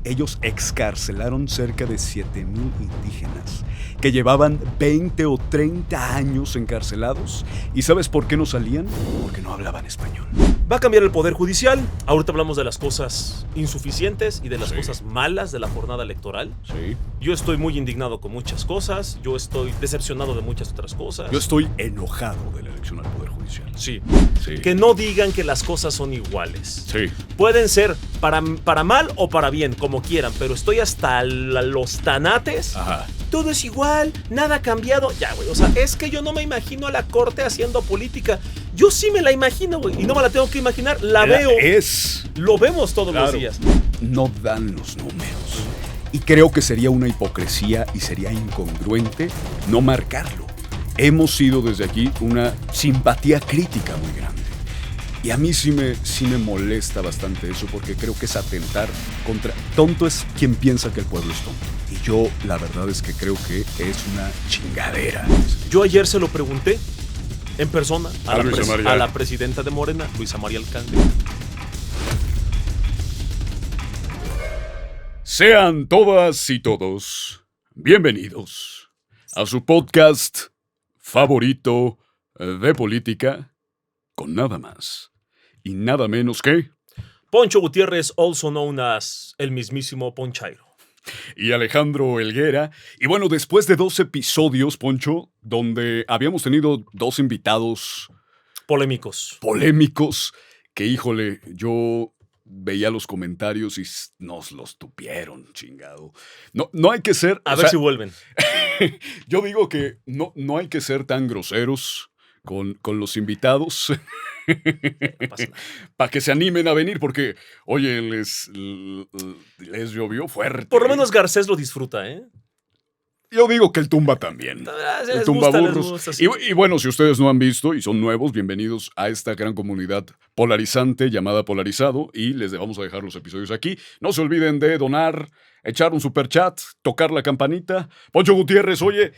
ellos excarcelaron cerca de 7,000 indígenas que llevaban 20 o 30 años encarcelados. ¿Y sabes por qué no salían? Porque no hablaban español. Va a cambiar el Poder Judicial. Ahorita hablamos de las cosas insuficientes y de las Sí. cosas malas de la jornada electoral. Sí. Yo estoy muy indignado con muchas cosas. Yo estoy decepcionado de muchas otras cosas. Yo estoy enojado de la elección al Poder Judicial. Sí. Sí. Que no digan que las cosas son iguales. Sí. Pueden ser para mal o para bien, como quieran, pero estoy hasta los tanates. Ajá. Todo es igual, nada ha cambiado. Ya, güey, o sea, es que yo no me imagino a la corte haciendo política. Yo sí me la imagino, güey, y no me la tengo que imaginar, la veo. Lo vemos todos los días. No dan los números. Y creo que sería una hipocresía y sería incongruente no marcarlo. Hemos sido desde aquí una simpatía crítica muy grande. Y a mí sí me molesta bastante eso, porque creo que es atentar contra... Tonto es quien piensa que el pueblo es tonto. Y yo la verdad es que creo que es una chingadera. Yo ayer se lo pregunté en persona a Luisa María. la presidenta de Morena, Luisa María Alcalde. Sean todas y todos bienvenidos a su podcast favorito de política, con nada más y nada menos que... Poncho Gutiérrez, also known as el mismísimo Ponchairo. Y Alejandro Helguera. Y bueno, después de 2 episodios, Poncho, donde habíamos tenido 2 invitados Polémicos. polémicos, que híjole, yo veía los comentarios y nos los tupieron, chingado. No hay que ser... A ver si vuelven. Yo digo que no hay que ser tan groseros con los invitados. No pasa nada. Para que se animen a venir, porque, oye, les llovió fuerte. Por lo menos Garcés lo disfruta, ¿eh? Yo digo que el Tumba también. Les El Tumba gusta, les burros. gusta, sí. Y bueno, si ustedes no han visto y son nuevos, bienvenidos a esta gran comunidad polarizante llamada Polarizado, y les vamos a dejar los episodios aquí. No se olviden de donar, echar un superchat, tocar la campanita. Poncho Gutiérrez, oye,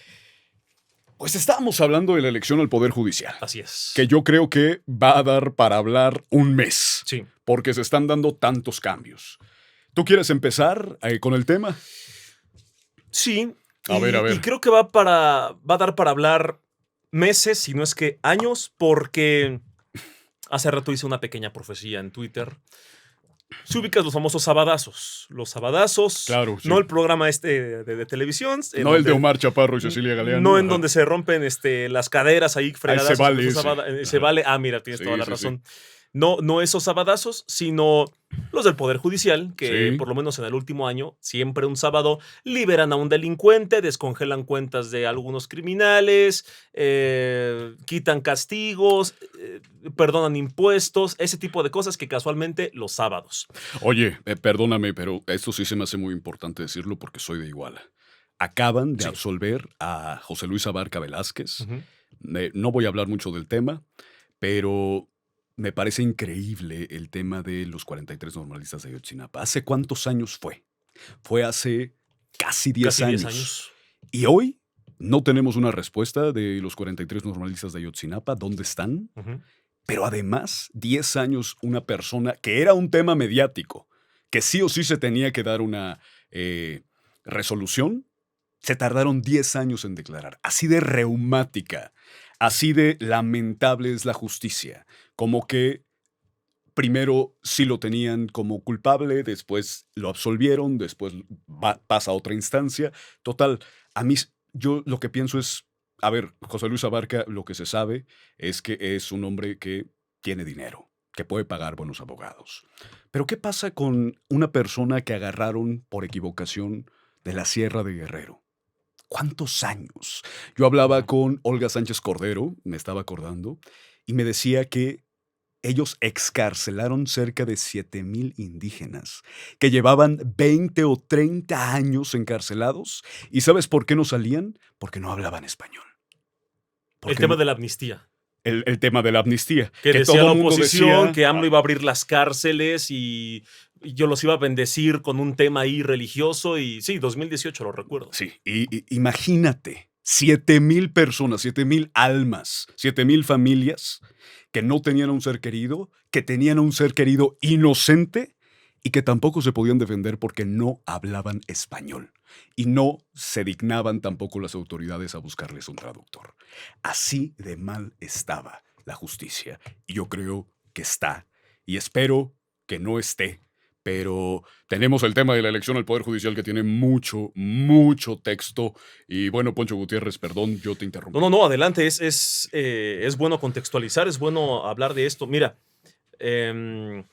pues estábamos hablando de la elección al Poder Judicial, Así es. que yo creo que va a dar para hablar un mes, Sí. porque se están dando tantos cambios. ¿Tú quieres empezar con el tema? Sí. A ver. Y creo que va a dar para hablar meses, si no es que años, porque hace rato hice una pequeña profecía en Twitter. Si ubicas los famosos sabadazos. Los sabadazos. Claro, sí. No el programa de televisión. No el de Omar Chaparro y Cecilia Galeano. No en Ajá. donde se rompen las caderas ahí fregadas. se vale Se ese. vale. Ah, mira, tienes Sí, toda la sí, razón. No esos sabadazos, sino los del Poder Judicial, que Sí. por lo menos en el último año, siempre un sábado, liberan a un delincuente, descongelan cuentas de algunos criminales, quitan castigos, perdonan impuestos, ese tipo de cosas que casualmente los sábados. Oye, perdóname, pero esto sí se me hace muy importante decirlo porque soy de Iguala. Acaban de Sí. absolver a José Luis Abarca Velázquez. Ujú. No voy a hablar mucho del tema, pero me parece increíble el tema de los 43 normalistas de Ayotzinapa. ¿Hace cuántos años fue? Fue hace casi 10 Casi años. 10 años. Y hoy no tenemos una respuesta de los 43 normalistas de Ayotzinapa. ¿Dónde están? Ujú. Pero además, 10 años una persona que era un tema mediático, que sí o sí se tenía que dar una resolución, se tardaron 10 años en declarar. Así de reumática, así de lamentable es la justicia. Como que primero sí lo tenían como culpable, después lo absolvieron, después pasa a otra instancia. Total, a mí yo lo que pienso es, a ver, José Luis Abarca, lo que se sabe es que es un hombre que tiene dinero, que puede pagar buenos abogados. Pero ¿qué pasa con una persona que agarraron por equivocación de la Sierra de Guerrero? ¿Cuántos años? Yo hablaba con Olga Sánchez Cordero, me estaba acordando, y me decía que ellos excarcelaron cerca de 7,000 indígenas que llevaban 20 o 30 años encarcelados. ¿Y sabes por qué no salían? Porque no hablaban español. El tema de la amnistía. El tema de la amnistía. Que decía todo la mundo oposición decía, que AMLO iba a abrir las cárceles y yo los iba a bendecir con un tema ahí religioso. Y sí, 2018 lo recuerdo. Sí, y imagínate, 7,000 personas, 7,000 almas, 7,000 familias que no tenían a un ser querido, que tenían a un ser querido inocente y que tampoco se podían defender porque no hablaban español y no se dignaban tampoco las autoridades a buscarles un traductor. Así de mal estaba la justicia y yo creo que está y espero que no esté. Pero tenemos el tema de la elección al Poder Judicial que tiene mucho, mucho texto. Y bueno, Poncho Gutiérrez, perdón, yo te interrumpí. No, adelante. Es bueno contextualizar, es bueno hablar de esto. Mira, ¿qué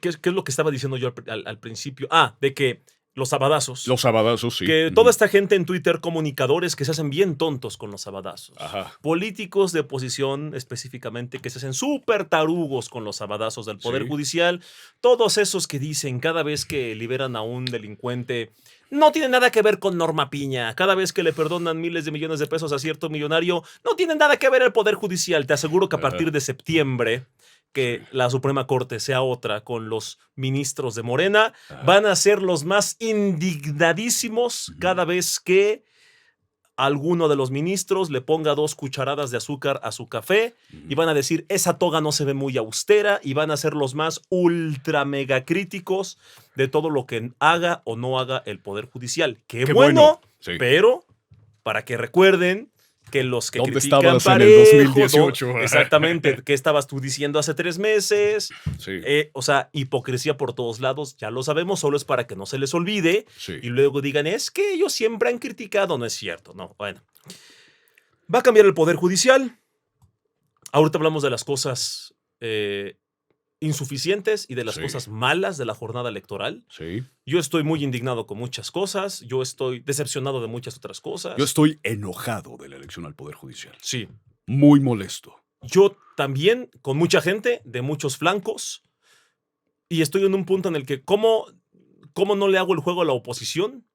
es lo que estaba diciendo yo al principio? De que los sabadazos. Los sabadazos, sí. Que toda esta gente en Twitter, comunicadores que se hacen bien tontos con los sabadazos. Ajá. Políticos de oposición específicamente que se hacen súper tarugos con los sabadazos del Poder Sí. Judicial. Todos esos que dicen cada vez que liberan a un delincuente, no tiene nada que ver con Norma Piña. Cada vez que le perdonan miles de millones de pesos a cierto millonario, no tiene nada que ver el Poder Judicial. Te aseguro que a partir de septiembre, que la Suprema Corte sea otra con los ministros de Morena, van a ser los más indignadísimos cada vez que alguno de los ministros le ponga 2 cucharadas de azúcar a su café y van a decir, esa toga no se ve muy austera, y van a ser los más ultra mega críticos de todo lo que haga o no haga el Poder Judicial. Qué bueno, sí. Pero para que recuerden que los que ¿Dónde critican estabas parejo, en el 2018? Exactamente, ¿qué estabas tú diciendo hace 3 meses? Sí. O sea, hipocresía por todos lados, ya lo sabemos, solo es para que no se les olvide Sí. y luego digan, es que ellos siempre han criticado. No es cierto, no. Bueno, va a cambiar el Poder Judicial. Ahorita hablamos de las cosas insuficientes y de las cosas malas de la jornada electoral. Sí. Yo estoy muy indignado con muchas cosas, yo estoy decepcionado de muchas otras cosas. Yo estoy enojado de la elección al Poder Judicial. Sí. Muy molesto. Yo también, con mucha gente, de muchos flancos, y estoy en un punto en el que cómo no le hago el juego a la oposición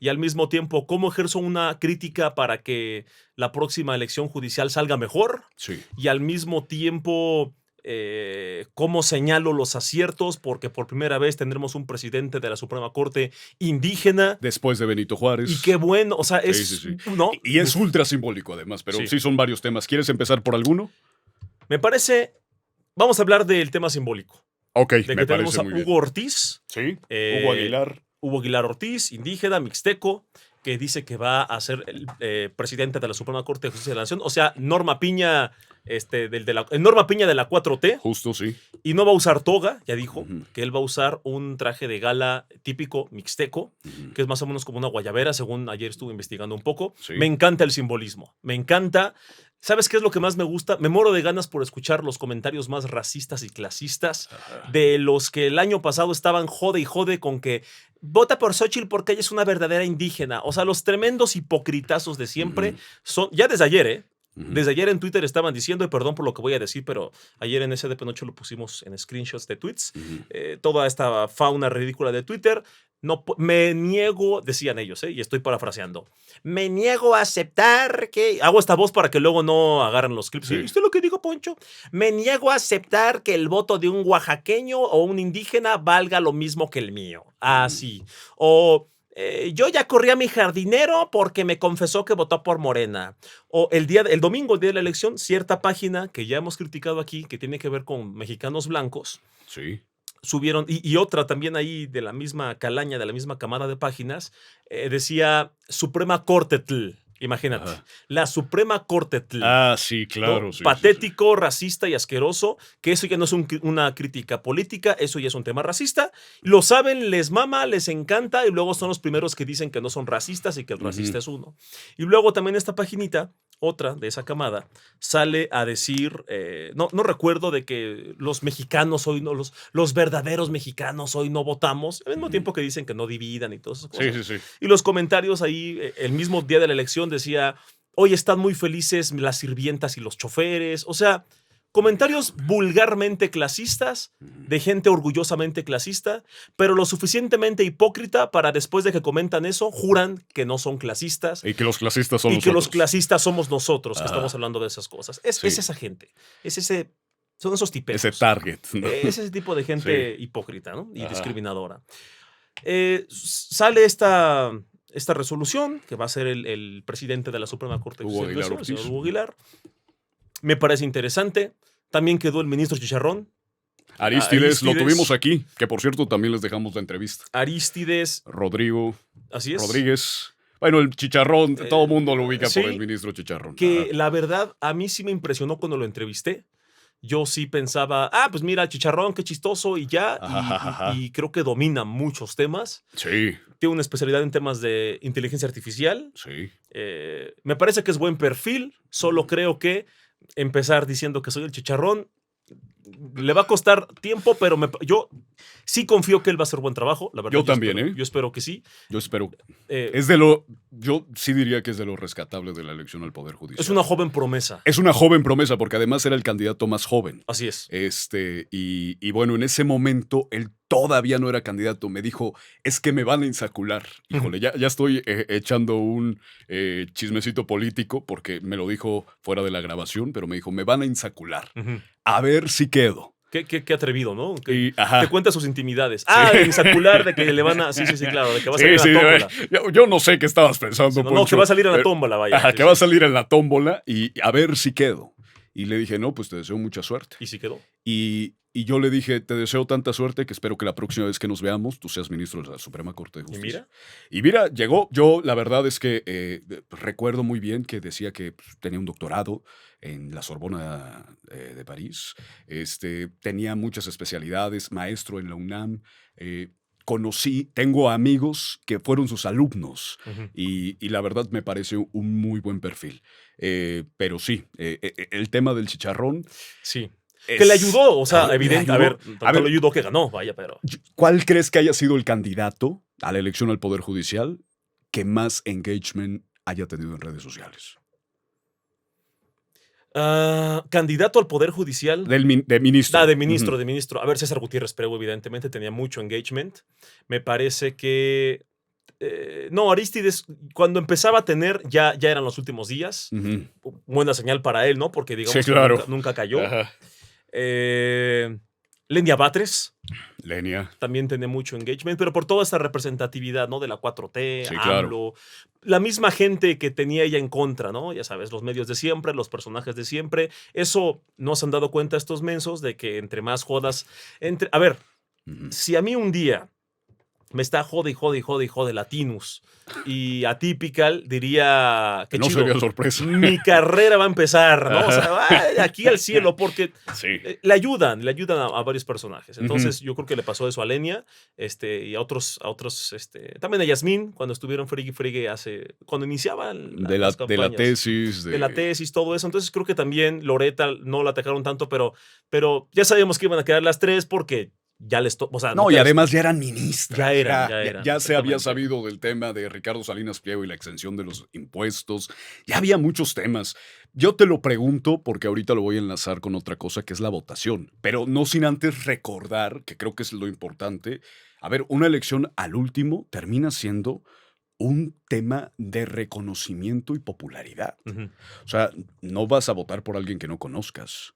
y al mismo tiempo cómo ejerzo una crítica para que la próxima elección judicial salga mejor y al mismo tiempo cómo señalo los aciertos, porque por primera vez tendremos un presidente de la Suprema Corte indígena. Después de Benito Juárez. Y qué bueno, o sea, es... Sí. ¿no? Y es ultra simbólico además, pero sí son varios temas. ¿Quieres empezar por alguno? Me parece... Vamos a hablar del tema simbólico. Ok, de que tenemos a Hugo Ortiz. Sí, Hugo Aguilar. Hugo Aguilar Ortiz, indígena, mixteco, que dice que va a ser el presidente de la Suprema Corte de Justicia de la Nación. O sea, Norma Piña, Norma Piña de la 4T. Justo, sí. Y no va a usar toga, ya dijo, que él va a usar un traje de gala típico mixteco, que es más o menos como una guayabera, según ayer estuve investigando un poco. Sí. Me encanta el simbolismo, me encanta. ¿Sabes qué es lo que más me gusta? Me muero de ganas por escuchar los comentarios más racistas y clasistas de los que el año pasado estaban jode y jode con que vota por Xóchitl porque ella es una verdadera indígena. O sea, los tremendos hipocritazos de siempre son, ya desde ayer, desde ayer en Twitter estaban diciendo, y perdón por lo que voy a decir, pero ayer en SDP Noche lo pusimos en screenshots de tweets, toda esta fauna ridícula de Twitter. No, me niego, decían ellos, y estoy parafraseando, me niego a aceptar que... Hago esta voz para que luego no agarren los clips. ¿Viste lo que digo, Poncho? Me niego a aceptar que el voto de un oaxaqueño o un indígena valga lo mismo que el mío. Así. O... yo ya corrí a mi jardinero porque me confesó que votó por Morena. O el domingo, el día de la elección, cierta página que ya hemos criticado aquí, que tiene que ver con mexicanos blancos, subieron, y otra también ahí de la misma calaña, de la misma camada de páginas, decía Suprema Cortetl. Imagínate, la Suprema Cortetl. Sí, claro. ¿No? Patético, racista y asqueroso, que eso ya no es una crítica política, eso ya es un tema racista. Lo saben, les mama, les encanta, y luego son los primeros que dicen que no son racistas y que el racista es uno. Y luego también esta paginita, otra de esa camada, sale a decir, no recuerdo, de que los mexicanos hoy no, los verdaderos mexicanos hoy no votamos, al mismo tiempo que dicen que no dividan y todas esas cosas. Sí. Y los comentarios ahí, el mismo día de la elección, decía, hoy están muy felices las sirvientas y los choferes. O sea, comentarios vulgarmente clasistas, de gente orgullosamente clasista, pero lo suficientemente hipócrita para después de que comentan eso, juran que no son clasistas. Y que los clasistas son nosotros. Y que los clasistas somos nosotros, que estamos hablando de esas cosas. Es esa gente. Son esos tipos. Ese target, ¿no? Es ese tipo de gente hipócrita, ¿no? Y discriminadora. Sale esta resolución, que va a ser el presidente de la Suprema Corte, Hugo Aguilar, el señor Hugo Aguilar. Me parece interesante. También quedó el ministro Chicharrón. Arístides, lo tuvimos aquí, que por cierto también les dejamos la entrevista. Arístides. Rodrigo. Así es. Rodríguez. Bueno, el Chicharrón, todo el mundo lo ubica por el ministro Chicharrón. Que la verdad, a mí sí me impresionó cuando lo entrevisté. Yo sí pensaba, pues mira, Chicharrón, qué chistoso y ya. Y creo que domina muchos temas. Sí. Tiene una especialidad en temas de inteligencia artificial. Sí. Me parece que es buen perfil. Solo creo que empezar diciendo que soy el Chicharrón le va a costar tiempo, pero yo sí confío que él va a hacer buen trabajo, la verdad. Yo también, Yo espero que sí. Yo espero. Yo sí diría que es de lo rescatable de la elección al Poder Judicial. Es una joven promesa. Es una joven promesa, porque además era el candidato más joven. Así es. Y bueno, en ese momento él todavía no era candidato. Me dijo, es que me van a insacular. Híjole, ya estoy echando un chismecito político, porque me lo dijo fuera de la grabación, pero me dijo, me van a insacular. A ver si quedo. Qué atrevido, ¿no? Que te cuenta sus intimidades. El insacular de que le van a... Sí, claro, de que va a salir en la tómbola. Yo no sé qué estabas pensando, No, que va a salir en la tómbola, vaya. Que va a salir en la tómbola y a ver si quedo. Y le dije, no, pues te deseo mucha suerte. ¿Y si quedó? Y yo le dije, te deseo tanta suerte que espero que la próxima vez que nos veamos tú seas ministro de la Suprema Corte de Justicia. Y mira, llegó. Yo la verdad es que recuerdo muy bien que decía que tenía un doctorado en la Sorbona de París. Tenía muchas especialidades, maestro en la UNAM. Tengo amigos que fueron sus alumnos y la verdad me parece un muy buen perfil. Pero sí, el tema del Chicharrón... Sí. Que le ayudó, o sea, evidente. A ver, lo ayudó que ganó, vaya, pero... ¿Cuál crees que haya sido el candidato a la elección al Poder Judicial que más engagement haya tenido en redes sociales? Candidato al Poder Judicial. De ministro. De ministro. A ver, César Gutiérrez Prego, evidentemente, tenía mucho engagement. Me parece que... Arístides, cuando empezaba a tener, ya eran los últimos días. Buena señal para él, ¿no? Porque digamos que nunca cayó. Lenia Batres. Lenia. También tiene mucho engagement, pero por toda esta representatividad, ¿no? De la 4T, sí, AMLO. La misma gente que tenía ella en contra, ¿no? Ya sabes, los medios de siempre, los personajes de siempre. Eso no se han dado cuenta estos mensos de que entre más jodas... A ver, si a mí un día me está jode Latinus y Atypical, diría que no chido, sería sorpresa. Mi carrera va a empezar, ¿no? O sea, aquí al cielo, porque le ayudan a varios personajes. Entonces, yo creo que le pasó eso a Lenia y a otros, también a Yasmín, cuando estuvieron fregue cuando iniciaban las campañas. De la tesis. Todo eso. Entonces, creo que también Loretta no la atacaron tanto, pero ya sabíamos que iban a quedar las tres porque ya les y además ya eran ministras. Ya eran. Ya se había sabido del tema de Ricardo Salinas Pliego y la exención de los impuestos. Ya había muchos temas. Yo te lo pregunto porque ahorita lo voy a enlazar con otra cosa que es la votación. Pero no sin antes recordar, que creo que es lo importante. A ver, una elección al último termina siendo un tema de reconocimiento y popularidad. O sea, no vas a votar por alguien que no conozcas.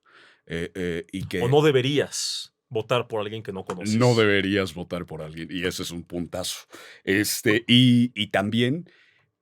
O no deberías votar por alguien que no conoces. No deberías votar por alguien, y ese es un puntazo. Y también,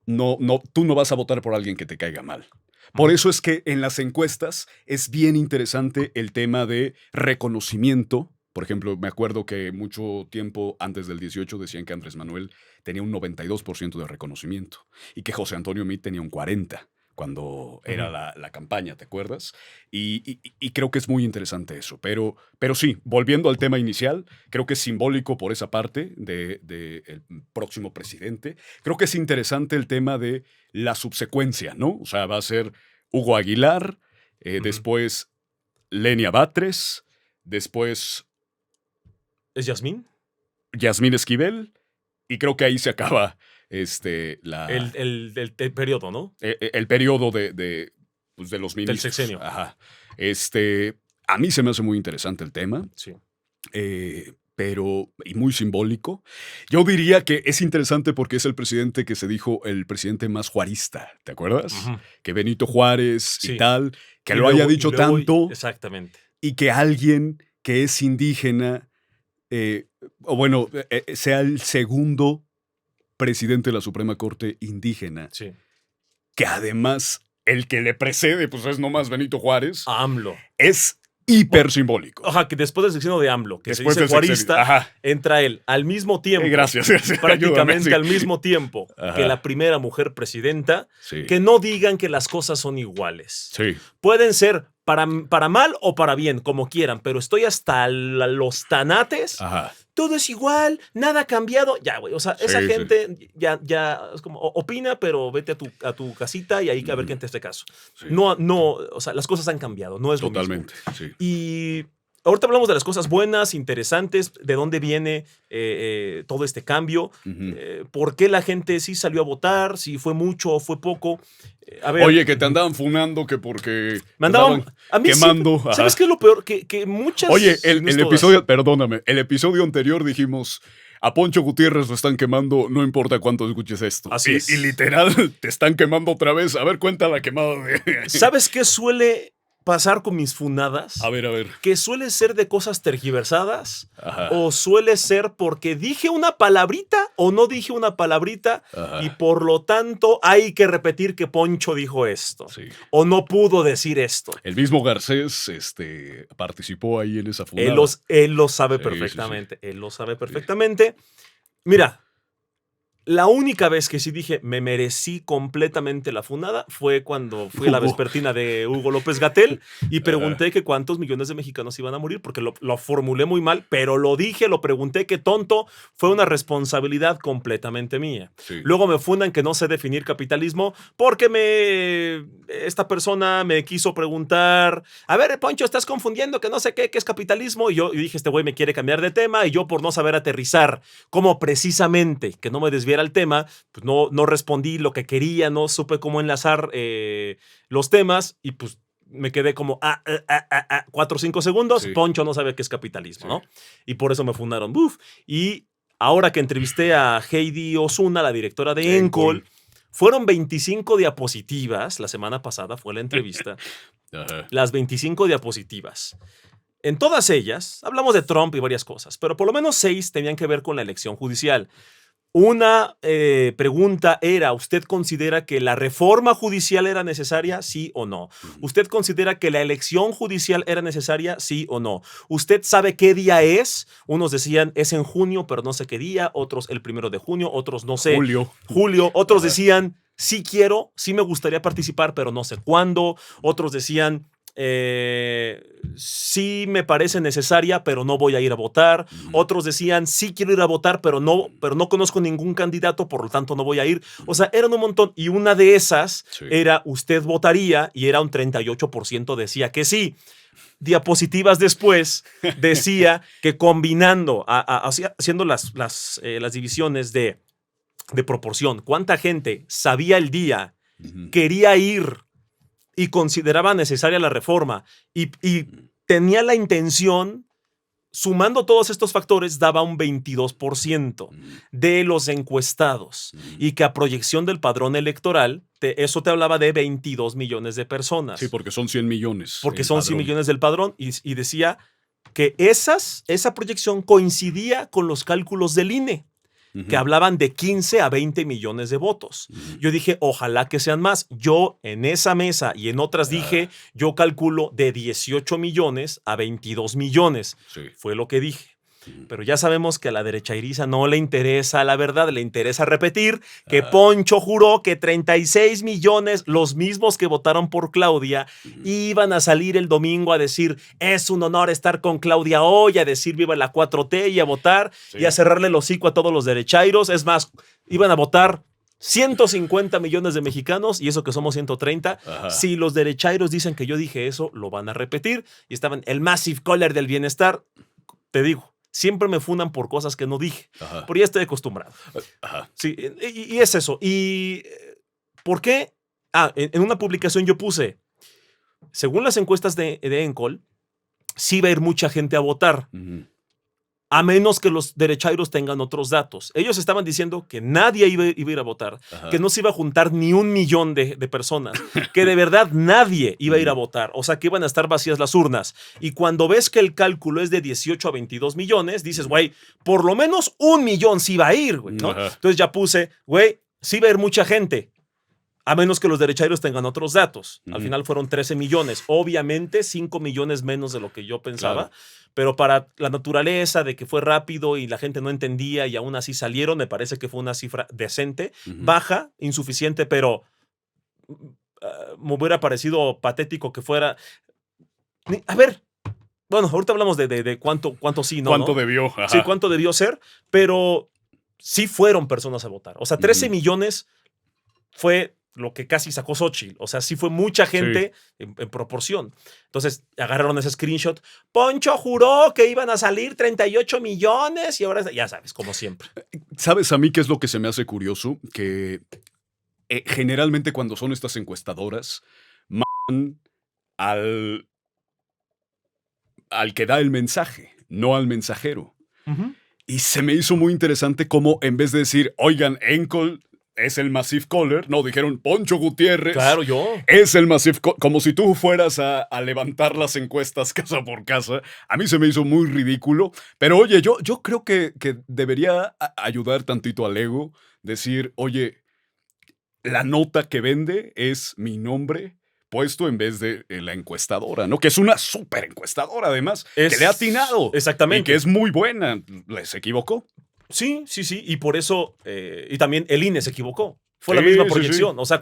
tú no vas a votar por alguien que te caiga mal. Por eso es que en las encuestas es bien interesante el tema de reconocimiento. Por ejemplo, me acuerdo que mucho tiempo antes del 18 decían que Andrés Manuel tenía un 92% de reconocimiento y que José Antonio Meade tenía un 40%. Cuando era la campaña, ¿te acuerdas? Y creo que es muy interesante eso. Pero sí, volviendo al tema inicial, creo que es simbólico por esa parte del próximo presidente. Creo que es interesante el tema de la subsecuencia, ¿no? O sea, va a ser Hugo Aguilar, después Lenia Batres, después... ¿Es Yasmín? Yasmín Esquivel, y creo que ahí se acaba... el periodo, ¿no? El periodo de los ministros. Del sexenio. Ajá. A mí se me hace muy interesante el tema. Sí. Y muy simbólico. Yo diría que es interesante porque es el presidente que se dijo el presidente más juarista, ¿te acuerdas? Que Benito Juárez y tal, que lo haya dicho tanto. Exactamente. Y que alguien que es indígena, sea el segundo presidente de la Suprema Corte indígena, que además el que le precede, pues es nomás Benito Juárez. AMLO. Es hiper simbólico. Ajá, que después del sexenio de AMLO, que Después se dice del sexenio, guarista, ajá. entra él al mismo tiempo. Gracias. Prácticamente Ayúdame, sí. al mismo tiempo Ajá. que la primera mujer presidenta, Sí. que no digan que las cosas son iguales. Sí. Pueden ser para mal o para bien, como quieran, pero estoy hasta los tanates. Ajá. Todo es igual, nada ha cambiado. Ya, güey, o sea, esa Sí, gente ya es como, opina, pero vete a tu casita y ahí a ver quién te hace caso. Sí. No, o sea, las cosas han cambiado, no es Totalmente, lo mismo. sí. Y ahorita hablamos de las cosas buenas, interesantes, de dónde viene todo este cambio, por qué la gente sí salió a votar, si fue mucho o fue poco. A ver, Oye, que te andaban funando que porque me andaban a mí quemando. sí, ¿sabes qué es lo peor? Que muchas... Oye, si no el es todas. episodio, perdóname, el episodio anterior dijimos, a Poncho Gutiérrez lo están quemando, no importa cuánto escuches esto. Así es. Y literal, te están quemando otra vez. A ver, cuenta la quemada de... ¿Sabes qué suele pasar con mis funadas? A ver. Que suele ser de cosas tergiversadas. Ajá. O suele ser porque dije una palabrita o no dije una palabrita. Ajá. Y por lo tanto hay que repetir que Poncho dijo esto. Sí. O no pudo decir esto. El mismo Garcés participó ahí en esa funada. Él lo sabe Sí, perfectamente. sí, sí. Él lo sabe perfectamente. Mira, la única vez que sí dije me merecí completamente la funada fue cuando fui a la vespertina de Hugo López-Gatell y pregunté que cuántos millones de mexicanos iban a morir, porque lo formulé muy mal, pero lo dije, lo pregunté, qué tonto, fue una responsabilidad completamente mía. Sí. Luego me fundan que no sé definir capitalismo porque esta persona me quiso preguntar, a ver, Poncho, estás confundiendo que no sé qué es capitalismo, y yo dije, este güey me quiere cambiar de tema, y yo por no saber aterrizar cómo precisamente, que no me desviara el tema, pues no respondí lo que quería, no supe cómo enlazar los temas y pues me quedé como 4 o 5 segundos. Sí. Poncho no sabe qué es capitalismo, Sí. ¿no? Y por eso me fundaron. Buf. Y ahora que entrevisté a Heidi Osuna, la directora de Encol, fueron 25 diapositivas. La semana pasada fue la entrevista. Ajá. Las 25 diapositivas. En todas ellas hablamos de Trump y varias cosas, pero por lo menos 6 tenían que ver con la elección judicial. Una pregunta era, ¿usted considera que la reforma judicial era necesaria? ¿Sí o no? ¿Usted considera que la elección judicial era necesaria? ¿Sí o no? ¿Usted sabe qué día es? Unos decían, es en junio, pero no sé qué día. Otros, el 1 de junio. Otros, no sé. Julio. Otros decían, sí quiero, sí me gustaría participar, pero no sé cuándo. Otros decían... sí me parece necesaria, pero no voy a ir a votar. Otros decían, sí quiero ir a votar, pero no conozco ningún candidato, por lo tanto no voy a ir. O sea, eran un montón. Y una de esas era, usted votaría, y era un 38% decía que sí. Diapositivas después decía que combinando, haciendo las divisiones de proporción, cuánta gente sabía el día, quería ir y consideraba necesaria la reforma y tenía la intención, sumando todos estos factores, daba un 22% de los encuestados y que a proyección del padrón electoral, eso te hablaba de 22 millones de personas. Sí, porque son 100 millones. Porque son 100 millones del padrón y decía que esa proyección coincidía con los cálculos del INE. Que hablaban de 15 a 20 millones de votos. Yo dije, ojalá que sean más. Yo en esa mesa y en otras dije, yo calculo de 18 millones a 22 millones. Sí. Fue lo que dije. Pero ya sabemos que a la derechairiza no le interesa la verdad, le interesa repetir que Poncho juró que 36 millones, los mismos que votaron por Claudia, iban a salir el domingo a decir, es un honor estar con Claudia hoy, a decir viva la 4T y a votar y a cerrarle el hocico a todos los derechairos. Es más, iban a votar 150 millones de mexicanos y eso que somos 130. Si los derechairos dicen que yo dije eso, lo van a repetir. Y estaban el Massive Caller del bienestar. Te digo, siempre me funan por cosas que no dije. Pero ya estoy acostumbrado. Sí, y es eso. ¿Y por qué? En una publicación yo puse, según las encuestas de Encol, sí va a ir mucha gente a votar. A menos que los derechairos tengan otros datos. Ellos estaban diciendo que nadie iba a ir a votar, que no se iba a juntar ni 1 millón de personas, que de verdad nadie iba a ir a votar, o sea, que iban a estar vacías las urnas. Y cuando ves que el cálculo es de 18 a 22 millones, dices, güey, por lo menos 1 millón sí va a ir, güey, ¿no? Entonces ya puse, güey, sí va a ir mucha gente. A menos que los derechairos tengan otros datos. Al Ujú. final fueron 13 millones. Obviamente 5 millones menos de lo que yo pensaba. Claro. Pero para la naturaleza de que fue rápido y la gente no entendía y aún así salieron, me parece que fue una cifra decente, Ujú. baja, insuficiente, pero me hubiera parecido patético que fuera... A ver, bueno, ahorita hablamos de cuánto sí, ¿no? ¿Cuánto ¿no? debió? Ajá. Sí, cuánto debió ser, pero sí fueron personas a votar. O sea, 13 Ujú. millones fue lo que casi sacó Xochitl. O sea, sí fue mucha gente en proporción. Entonces, agarraron ese screenshot. Poncho juró que iban a salir 38 millones y ahora, ya sabes, como siempre. ¿Sabes a mí qué es lo que se me hace curioso? Que generalmente cuando son estas encuestadoras, mandan al que da el mensaje, no al mensajero. Y se me hizo muy interesante cómo en vez de decir, oigan, Encol es el Massive Caller, no, dijeron Poncho Gutiérrez. Claro, yo. Es el Massive Caller, como si tú fueras a levantar las encuestas casa por casa. A mí se me hizo muy ridículo. Pero oye, yo creo que debería ayudar tantito al ego, decir, oye, la nota que vende es mi nombre puesto en vez de la encuestadora, ¿no? Que es una súper encuestadora, además, que le ha atinado. Exactamente. Y que es muy buena. ¿Les equivocó? Sí. Y por eso, y también el INE se equivocó. Fue la Sí, misma sí, proyección. sí. O sea, Sí.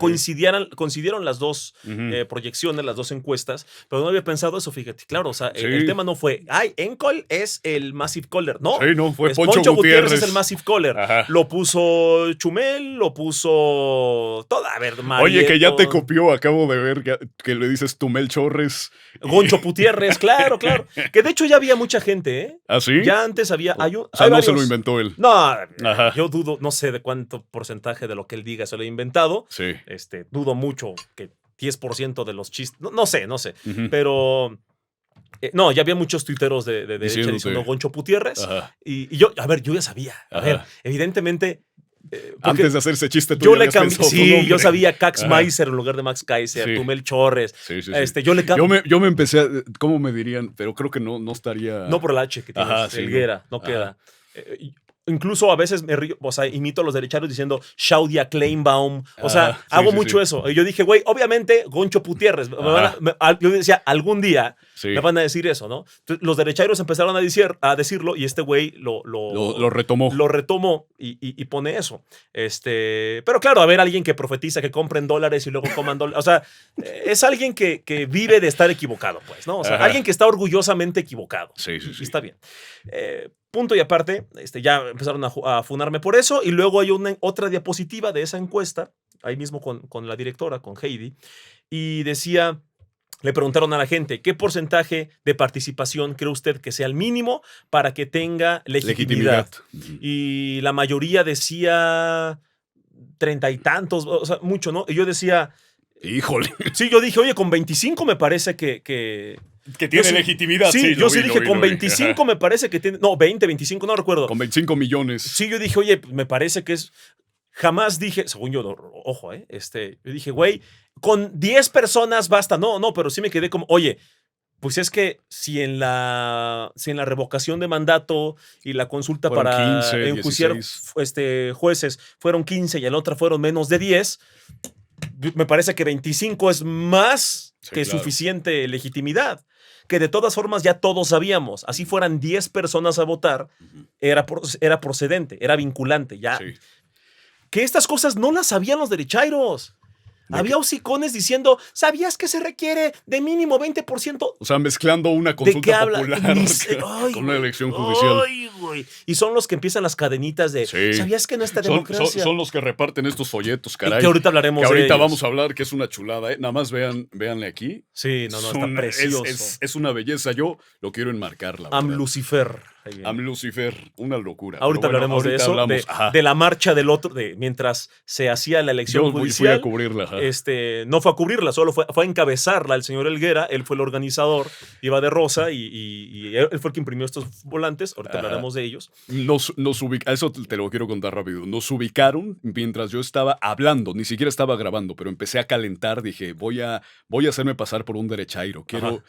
coincidieron las dos Ujú. proyecciones, las dos encuestas, pero no había pensado eso, fíjate. Claro, o sea, Sí. el tema no fue, ay, Encol es el Massive Caller. No, Sí, no, fue es Poncho Gutiérrez Gutiérrez. es el Massive Caller. Ajá. Lo puso Chumel, lo puso toda, a ver, Oye, que ya te Marieto, copió, acabo de ver que le dices Tumel Chorres. Goncho Putierres, claro. Que de hecho ya había mucha gente, ¿eh? ¿Ah, sí? Ya antes había... O hay sea, hay no se lo varios. inventó él. No, Ajá. yo dudo, no sé de cuánto porcentaje de lo que él diga se lo ha inventado. Sí. Dudo mucho que 10% de los chistes, no sé, Ujú. pero no, ya había muchos tuiteros de derecha Diciéndote. diciendo Goncho Putierres. Ajá. Y yo, a ver, yo ya sabía. A Ajá. ver, evidentemente. Porque Antes de hacer ese chiste, tú yo ya le habías cambié. pensado tu Sí, nombre. yo sabía Cax Ajá. Meiser en lugar de Max Kaiser, Sí. Tumel Chorres. Sí. Yo le cambié. Yo me empecé a... ¿Cómo me dirían? Pero creo que no estaría... No por el H que tienes, Ajá, sí, Helguera, no Ajá. queda. Incluso a veces me río, o sea, imito a los derecharios diciendo Shaudia Kleinbaum. O sea, Ajá, sí, hago sí, mucho sí. eso. Y yo dije, güey, obviamente, Goncho Putierres. Ajá. Yo decía, algún día Sí. me van a decir eso, ¿no? Entonces, los derecharios empezaron a decirlo y este güey Lo retomó. lo retomó y pone eso. Pero claro, a ver, alguien que profetiza que compren dólares y luego coman dólares. O sea, es alguien que vive de estar equivocado, pues, ¿no? O sea, Ajá. alguien que está orgullosamente equivocado. Sí. Y está bien. Punto y aparte, ya empezaron a funarme por eso. Y luego hay otra diapositiva de esa encuesta, ahí mismo con la directora, con Heidi, y decía. Le preguntaron a la gente, ¿qué porcentaje de participación cree usted que sea el mínimo para que tenga legitimidad? Y la mayoría decía 30 y tantos, o sea, mucho, ¿no? Y yo decía... Híjole. Sí, yo dije, oye, con 25 me parece que tiene legitimidad. Sí, yo sí dije, con lo vi. 25 Ajá. me parece que tiene... No, 20, 25, no recuerdo. Con 25 millones. Sí, yo dije, oye, me parece que es... Jamás dije, según yo, ojo, yo dije, güey, con 10 personas basta. No, pero sí me quedé como, oye, pues es que si en la revocación de mandato y la consulta fueron para 15, enjuiciar 16. Jueces fueron 15 y en la otra fueron menos de 10, me parece que 25 es más que claro. suficiente legitimidad. Que de todas formas ya todos sabíamos, así fueran 10 personas a votar, era procedente, era vinculante, ya. Sí. Que estas cosas no las sabían los derechairos. Había hocicones diciendo, ¿sabías que se requiere de mínimo 20%? O sea, mezclando una ¿De consulta qué habla? popular Ay, con una elección judicial. Ay, güey. Y son los que empiezan las cadenitas de, Sí. ¿sabías que no está democracia? Son los que reparten estos folletos, caray. Y que ahorita hablaremos que ahorita de ellos. vamos a hablar, que es una chulada. Nada más véanle aquí. Sí, no, está precioso. Es una belleza. Yo lo quiero enmarcar, la verdad. Am Lucifer. Am Lucifer, una locura. Ahorita hablaremos de eso, de la marcha del otro, mientras se hacía la elección judicial. Fui a cubrirla. Ajá. No fue a cubrirla, solo fue a encabezarla el señor Helguera. Él fue el organizador, iba de rosa y él fue el que imprimió estos volantes. Ahorita hablaremos de ellos. Eso te lo quiero contar rápido. Nos ubicaron mientras yo estaba hablando, ni siquiera estaba grabando, pero empecé a calentar. Dije, voy a hacerme pasar por un derechairo.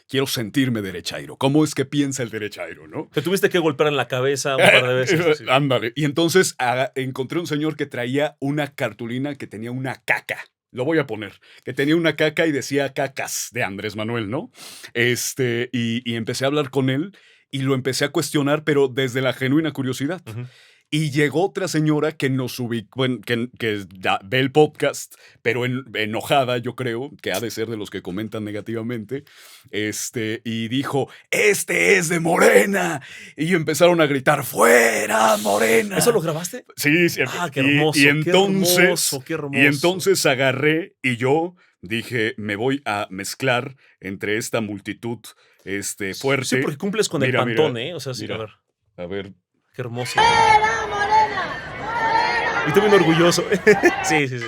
Quiero sentirme derechairo. ¿Cómo es que piensa el derechairo, no? Te tuviste que golpear en la cabeza un par de veces. Sí. Ándale. Y entonces encontré un señor que traía una cartulina que tenía una caca lo voy a poner, que tenía una caca y decía cacas de Andrés Manuel, ¿no? Y empecé a hablar con él y lo empecé a cuestionar, pero desde la genuina curiosidad. Ujú. Y llegó otra señora que nos ubicó, que ve el podcast, pero enojada, yo creo, que ha de ser de los que comentan negativamente, y dijo, este es de Morena. Y empezaron a gritar, ¡fuera, Morena! ¿Eso lo grabaste? Sí, sí. Ah, qué hermoso, qué hermoso, qué hermoso. Y entonces agarré y yo dije, me voy a mezclar entre esta multitud fuerte. Sí, porque cumples con Mira, el pantón, mira, ¿eh? O sea, sí, mira. a ver, A ver, qué hermoso. Y también orgulloso. Sí, sí, sí.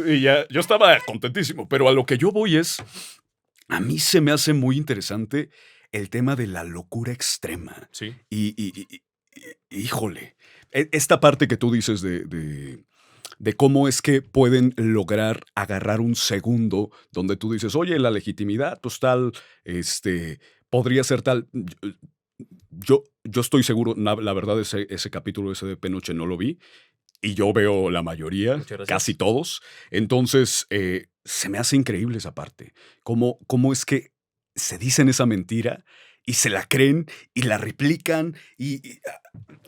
y ya, yo estaba contentísimo, pero a lo que yo voy es, a mí se me hace muy interesante el tema de la locura extrema. Sí. Híjole, esta parte que tú dices de cómo es que pueden lograr agarrar un segundo donde tú dices, oye, la legitimidad, pues tal, podría ser tal. Yo estoy seguro, la verdad, ese capítulo ese de Penoche no lo vi, y yo veo la mayoría, Muchas gracias. casi todos. Entonces, se me hace increíble esa parte. Cómo es que se dicen esa mentira y se la creen y la replican.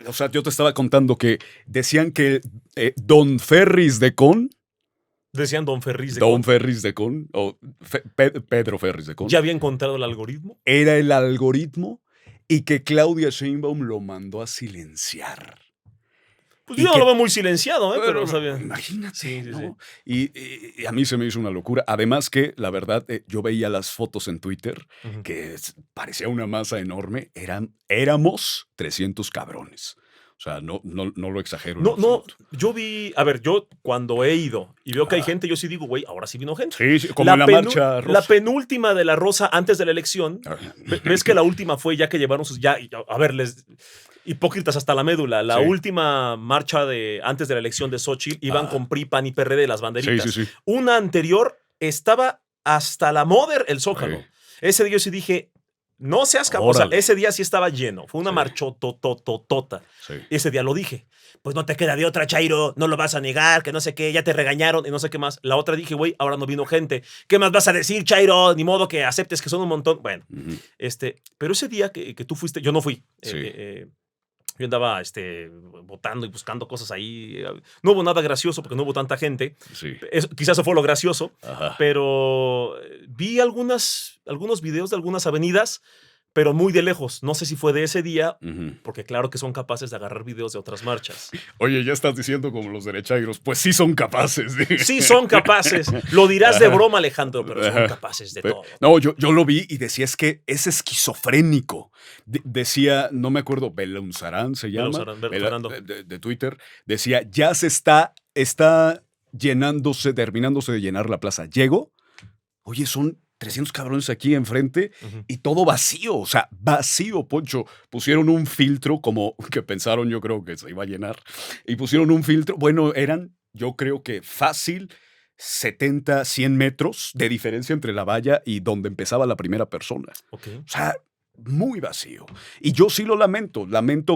O sea, yo te estaba contando que decían que Don Ferris de Con, Decían Don Ferris de Don Con, Ferris de Con, o Pedro Ferris de Con, ya había encontrado el algoritmo. era el algoritmo y que Claudia Sheinbaum lo mandó a silenciar. Pues Y yo no que- lo veo muy silenciado, ¿eh? Pero Bueno, sabía. imagínate, Sí, sí, ¿no? Y a mí se me hizo una locura. Además que, la verdad, yo veía las fotos en Twitter, Ujú. que parecía una masa enorme. Éramos 300 cabrones. O sea, no lo exagero en No, no, absoluto. yo vi, a ver, yo cuando he ido y veo que hay Ah. gente, yo sí digo, güey, ahora sí vino gente. Sí, sí, como en la marcha rosa. La penúltima de la Rosa antes de la elección, Ah. ves que la última fue ya que llevaron sus, ya, a ver, hipócritas hasta la médula, la Sí. última marcha antes de la elección de Xochitl iban Ah. con PRI, PAN y PRD las Sí, banderitas. sí, sí. Una anterior estaba hasta la Moder, el Zócalo. Sí. Ese día yo sí dije, no seas cabrón. O sea, Órale. ese día sí estaba lleno. Fue una Sí. marchotototota. Sí. Ese día lo dije. Pues no te queda de otra, Chairo. No lo vas a negar, que no sé qué. Ya te regañaron y no sé qué más. La otra dije, güey, ahora no vino gente. ¿Qué más vas a decir, Chairo? Ni modo que aceptes que son un montón. Bueno, Ujú. pero ese día que tú fuiste, yo no fui. Sí. Yo andaba votando y buscando cosas ahí. No hubo nada gracioso porque no hubo tanta gente. Sí. Quizás eso fue lo gracioso. Ajá. Pero vi algunos videos de algunas avenidas, pero muy de lejos. No sé si fue de ese día, Ujú. porque claro que son capaces de agarrar videos de otras marchas. Oye, ya estás diciendo como los derechairos. Pues sí son capaces. Sí son capaces. Lo dirás de broma, Alejandro, pero son Ajá. capaces de todo. No, yo lo vi y decía, es que es esquizofrénico. Decía, no me acuerdo, Belunzarán se llama, Fernando. de Twitter, decía, ya se está terminándose de llenar la plaza. Llego, oye, son 300 cabrones aquí enfrente Ujú. y todo vacío, o sea, vacío, Poncho. Pusieron un filtro como que pensaron, yo creo que se iba a llenar, y pusieron un filtro, bueno, eran, yo creo que fácil, 70, 100 metros de diferencia entre la valla y donde empezaba la primera persona. Ok. O sea, muy vacío. Y yo sí lo lamento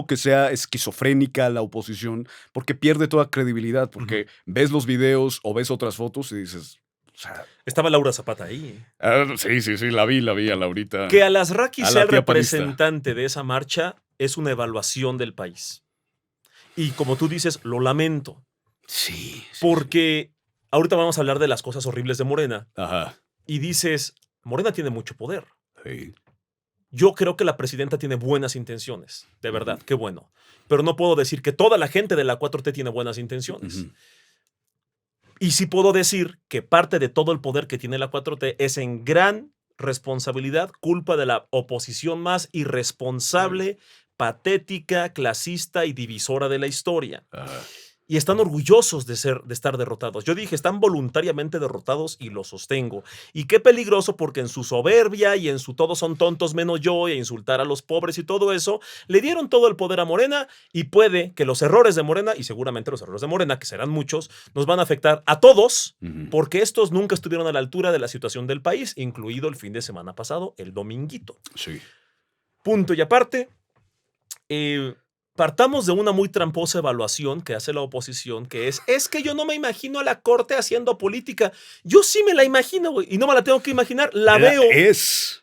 que sea esquizofrénica la oposición, porque pierde toda credibilidad, porque ves los videos o ves otras fotos y dices, o sea, Estaba Laura Zapata ahí. sí, la vi a Laurita. Que Alasraqui A la sea el tía panista. representante de esa marcha es una evaluación del país. Y como tú dices, lo lamento. Sí. Porque ahorita vamos a hablar de las cosas horribles de Morena. Ajá. Y dices, Morena tiene mucho poder. Sí. Yo creo que la presidenta tiene buenas intenciones, de verdad, qué bueno. Pero no puedo decir que toda la gente de la 4T tiene buenas intenciones. Ujú. Y sí puedo decir que parte de todo el poder que tiene la 4T es en gran responsabilidad, culpa de la oposición más irresponsable, patética, clasista y divisora de la historia. Ajá. Y están orgullosos de estar derrotados. Yo dije, están voluntariamente derrotados y lo sostengo. Y qué peligroso porque en su soberbia y en su todos son tontos menos yo e insultar a los pobres y todo eso, le dieron todo el poder a Morena y puede que los errores de Morena, y seguramente los errores de Morena, que serán muchos, nos van a afectar a todos Ujú. porque estos nunca estuvieron a la altura de la situación del país, incluido el fin de semana pasado, el dominguito. Sí. Punto y aparte, partamos de una muy tramposa evaluación que hace la oposición, que es que yo no me imagino a la Corte haciendo política. Yo sí me la imagino, güey, y no me la tengo que imaginar, la veo.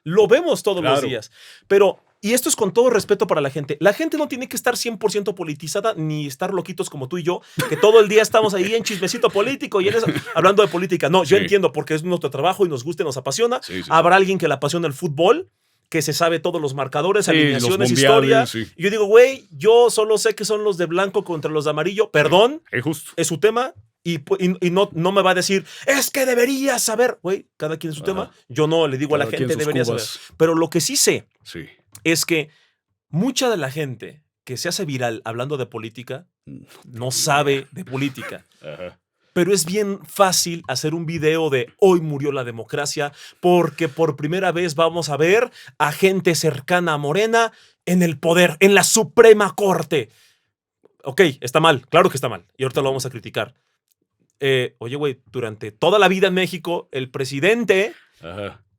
Lo vemos todos los días. Pero, y esto es con todo respeto para la gente no tiene que estar 100% politizada, ni estar loquitos como tú y yo, que todo el día estamos ahí en chismecito político y en eso, hablando de política. No, yo entiendo porque es nuestro trabajo y nos gusta y nos apasiona. Habrá alguien que le apasiona el fútbol, que se sabe todos los marcadores, alineaciones, historia. Y yo digo, güey, yo solo sé que son los de blanco contra los de amarillo. Perdón, es su tema. Y no me va a decir, es que deberías saber. Güey, cada quien es su tema. Yo no le digo a la gente, debería saber. Pero lo que sí sé es que mucha de la gente que se hace viral hablando de política no sabe de política. Pero es bien fácil hacer un video de hoy murió la democracia porque por primera vez vamos a ver a gente cercana a Morena en el poder, en la Suprema Corte. Ok, está mal, claro que está mal. Y ahorita lo vamos a criticar. Oye, güey, durante toda la vida en México, el presidente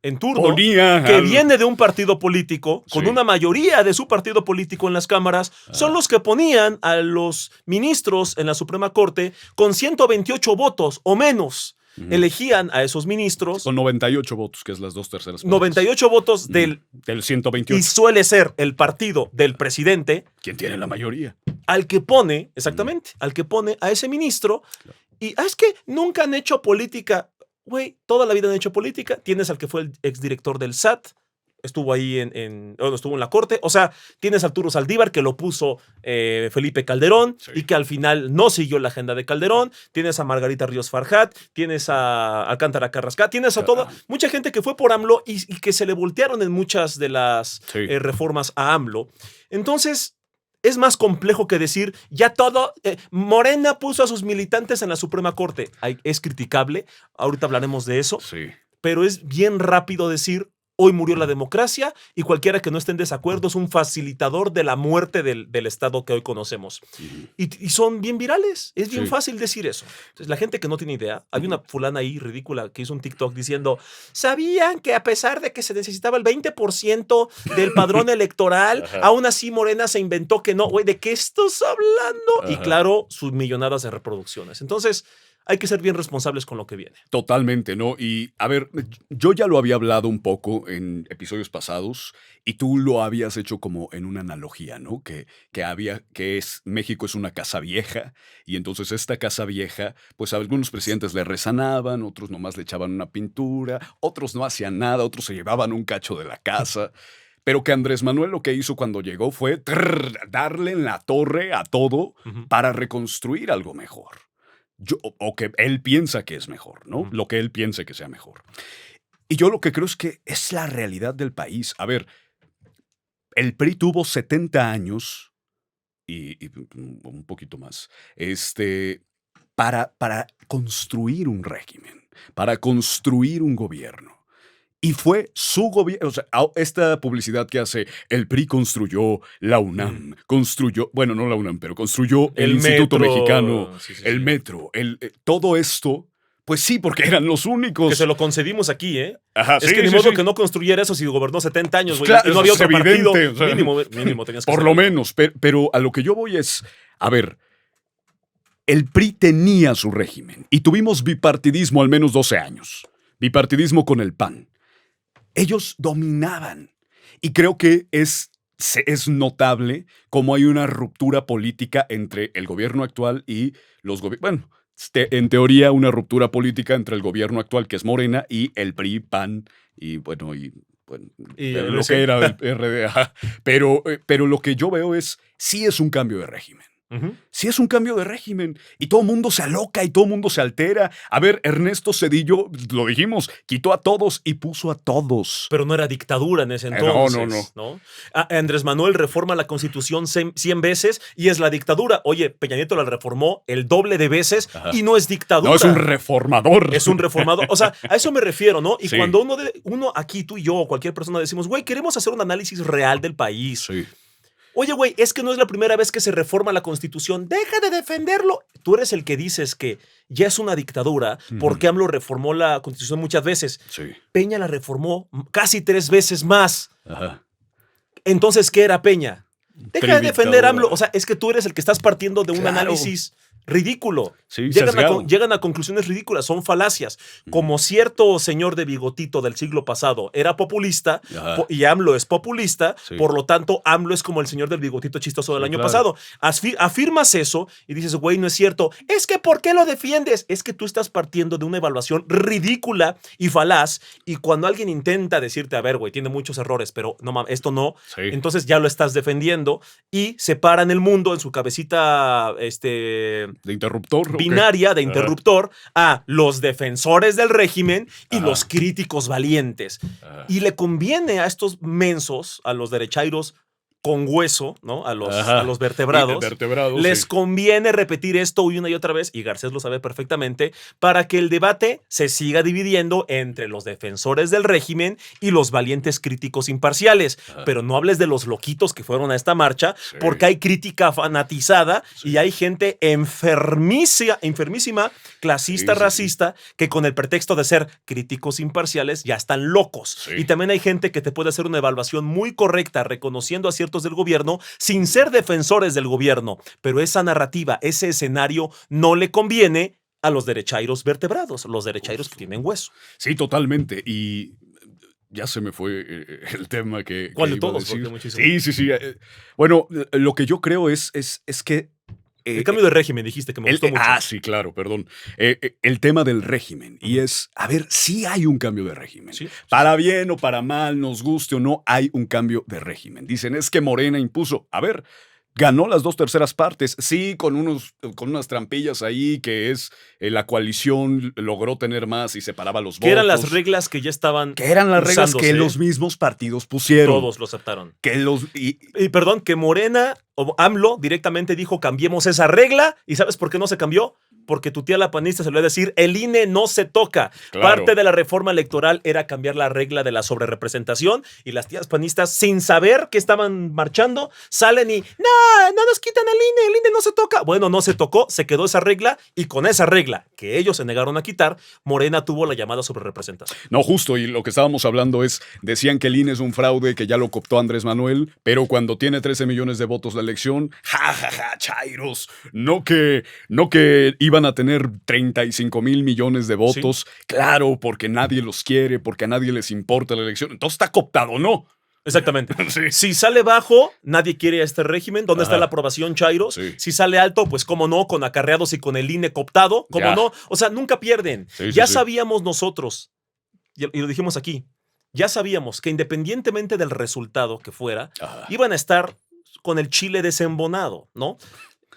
en turno, que viene de un partido político, con una mayoría de su partido político en las cámaras, son los que ponían a los ministros en la Suprema Corte con 128 votos o menos. Elegían a esos ministros. Con 98 votos, que es las 2/3 partes. 98 votos del 128. Y suele ser el partido del presidente. Quien tiene la mayoría. Al que pone, exactamente, al que pone a ese ministro. Claro. Y es que nunca han hecho política. Güey, toda la vida han hecho política. Tienes al que fue el exdirector del SAT. Estuvo ahí estuvo en la corte. O sea, tienes a Arturo Saldívar, que lo puso Felipe Calderón y que al final no siguió la agenda de Calderón. Tienes a Margarita Ríos Farjat, tienes a Alcántara Carrascal, tienes a mucha gente que fue por AMLO y que se le voltearon en muchas de las reformas a AMLO. Entonces, es más complejo que decir, ya todo, Morena puso a sus militantes en la Suprema Corte. Es criticable, ahorita hablaremos de eso, pero es bien rápido decir, hoy murió la democracia y cualquiera que no esté en desacuerdo es un facilitador de la muerte del Estado que hoy conocemos. Y son bien virales, es bien fácil decir eso. Entonces, la gente que no tiene idea, hay una fulana ahí ridícula que hizo un TikTok diciendo, ¿sabían que a pesar de que se necesitaba el 20% del padrón electoral, aún así Morena se inventó que no? Güey, ¿de qué estás hablando? Y claro, sus millonadas de reproducciones. Entonces, hay que ser bien responsables con lo que viene. Totalmente, ¿no? Y a ver, yo ya lo había hablado un poco en episodios pasados y tú lo habías hecho como en una analogía, ¿no? México es una casa vieja y entonces esta casa vieja, pues a algunos presidentes le resanaban, otros nomás le echaban una pintura, otros no hacían nada, otros se llevaban un cacho de la casa. Pero que Andrés Manuel lo que hizo cuando llegó fue darle en la torre a todo para reconstruir algo mejor. O que él piensa que es mejor, ¿no? Lo que él piense que sea mejor. Y yo lo que creo es que es la realidad del país. A ver, el PRI tuvo 70 años y un poquito más, para construir un régimen, para construir un gobierno. Y fue su gobierno, o sea, esta publicidad que hace, el PRI construyó la UNAM, bueno, no la UNAM, pero construyó el Instituto Mexicano, el metro, todo esto, pues sí, porque eran los únicos. Que se lo concedimos aquí, ¿eh? Es que ni modo que no construyera eso si gobernó 70 años, güey, y no había otro partido. O sea, mínimo tenías que por lo menos, pero a lo que yo voy es, a ver, el PRI tenía su régimen y tuvimos bipartidismo al menos 12 años, bipartidismo con el PAN. Ellos dominaban. Y creo que es notable cómo hay una ruptura política entre el gobierno actual y los gobiernos. Bueno, en teoría una ruptura política entre el gobierno actual, que es Morena, y el PRI, PAN, y lo que era el PRD. Pero lo que yo veo sí es un cambio de régimen. Sí es un cambio de régimen y todo el mundo se aloca y todo el mundo se altera. A ver, Ernesto Zedillo, lo dijimos, quitó a todos y puso a todos. Pero no era dictadura en ese entonces. No. Andrés Manuel reforma la Constitución 100 veces y es la dictadura. Oye, Peña Nieto la reformó el doble de veces y no es dictadura. No, es un reformador. Es un reformador. O sea, a eso me refiero, ¿no? Y cuando uno aquí, tú y yo, o cualquier persona decimos, güey, queremos hacer un análisis real del país. Sí. Oye, güey, es que no es la primera vez que se reforma la Constitución. Deja de defenderlo. Tú eres el que dices que ya es una dictadura porque AMLO reformó la Constitución muchas veces. Sí. Peña la reformó casi 3 veces más. Entonces, ¿qué era Peña? Deja de defender a AMLO. dictadura. O sea, es que tú eres el que estás partiendo de un Claro. análisis ridículo. Sí, Llegan sesgado. llegan a conclusiones ridículas, son falacias. Como cierto señor de bigotito del siglo pasado era populista Ajá. y AMLO es populista, Sí. por lo tanto AMLO es como el señor del bigotito chistoso del Sí, año claro. pasado. Afirmas eso y dices, güey, no es cierto. Es que ¿por qué lo defiendes? Es que tú estás partiendo de una evaluación ridícula y falaz, y cuando alguien intenta decirte, a ver, güey, tiene muchos errores, pero no mames, esto no, Sí. entonces ya lo estás defendiendo y separan el mundo en su cabecita ¿De interruptor? ¿o qué? binaria de Ajá. interruptor a los defensores del régimen y Ajá. los críticos valientes. Ajá. Y le conviene a estos mensos, a los derechairos con hueso, ¿no? A Ajá. los vertebrados. Vertebrados, Les sí. conviene repetir esto una y otra vez, y Garcés lo sabe perfectamente, para que el debate se siga dividiendo entre los defensores del régimen y los valientes críticos imparciales. Ajá. Pero no hables de los loquitos que fueron a esta marcha, Sí. porque hay crítica fanatizada Sí. y hay gente enfermísima, clasista, Sí, sí, racista, que con el pretexto de ser críticos imparciales ya están locos. Sí. Y también hay gente que te puede hacer una evaluación muy correcta, reconociendo aciertos del gobierno sin ser defensores del gobierno. Pero esa narrativa, ese escenario no le conviene a los derechairos vertebrados, los derechairos que tienen hueso. Sí, totalmente. Y ya se me fue el tema que ¿Cuál que de iba a todos? decir. Porque muchísimo. Sí. Bueno, lo que yo creo es que El cambio de régimen, dijiste que me gustó mucho. sí, claro, perdón. El tema del régimen. Y es, a ver, sí hay un cambio de régimen. Sí, sí, Para bien o para mal, nos guste o no, hay un cambio de régimen. Dicen, es que Morena impuso. A ver, ganó las 2/3 partes. Sí, con unas trampillas ahí, que es la coalición logró tener más y separaba los que votos. eran las reglas que ya estaban Que eran las reglas que usándose. los mismos partidos pusieron. Todos lo aceptaron. Y Y perdón, que Morena o AMLO directamente dijo cambiemos esa regla. ¿Y sabes por qué no se cambió? Porque tu tía la panista se le va a decir, el INE no se toca. Claro. Parte de la reforma electoral era cambiar la regla de la sobrerepresentación, y las tías panistas, sin saber que estaban marchando, salen y no nos quitan el INE no se toca. Bueno, no se tocó, se quedó esa regla, y con esa regla que ellos se negaron a quitar, Morena tuvo la llamada sobrerepresentación. no, justo, y lo que estábamos hablando es, decían que el INE es un fraude, que ya lo cooptó Andrés Manuel, pero cuando tiene 13 millones de votos la elección, chairos, no que iban a tener 35 mil millones de votos, claro, porque nadie los quiere, porque a nadie les importa la elección, entonces está cooptado, ¿no? Exactamente. Sí. Si sale bajo, nadie quiere este régimen. ¿Dónde está Ajá. la aprobación, chairos? Sí. Si sale alto, pues cómo no, con acarreados y con el INE cooptado, cómo Ya. no. O sea, nunca pierden. Sí, Ya sí. sabíamos nosotros, y lo dijimos aquí, ya sabíamos que independientemente del resultado que fuera, Ajá. iban a estar con el chile desembonado, ¿no?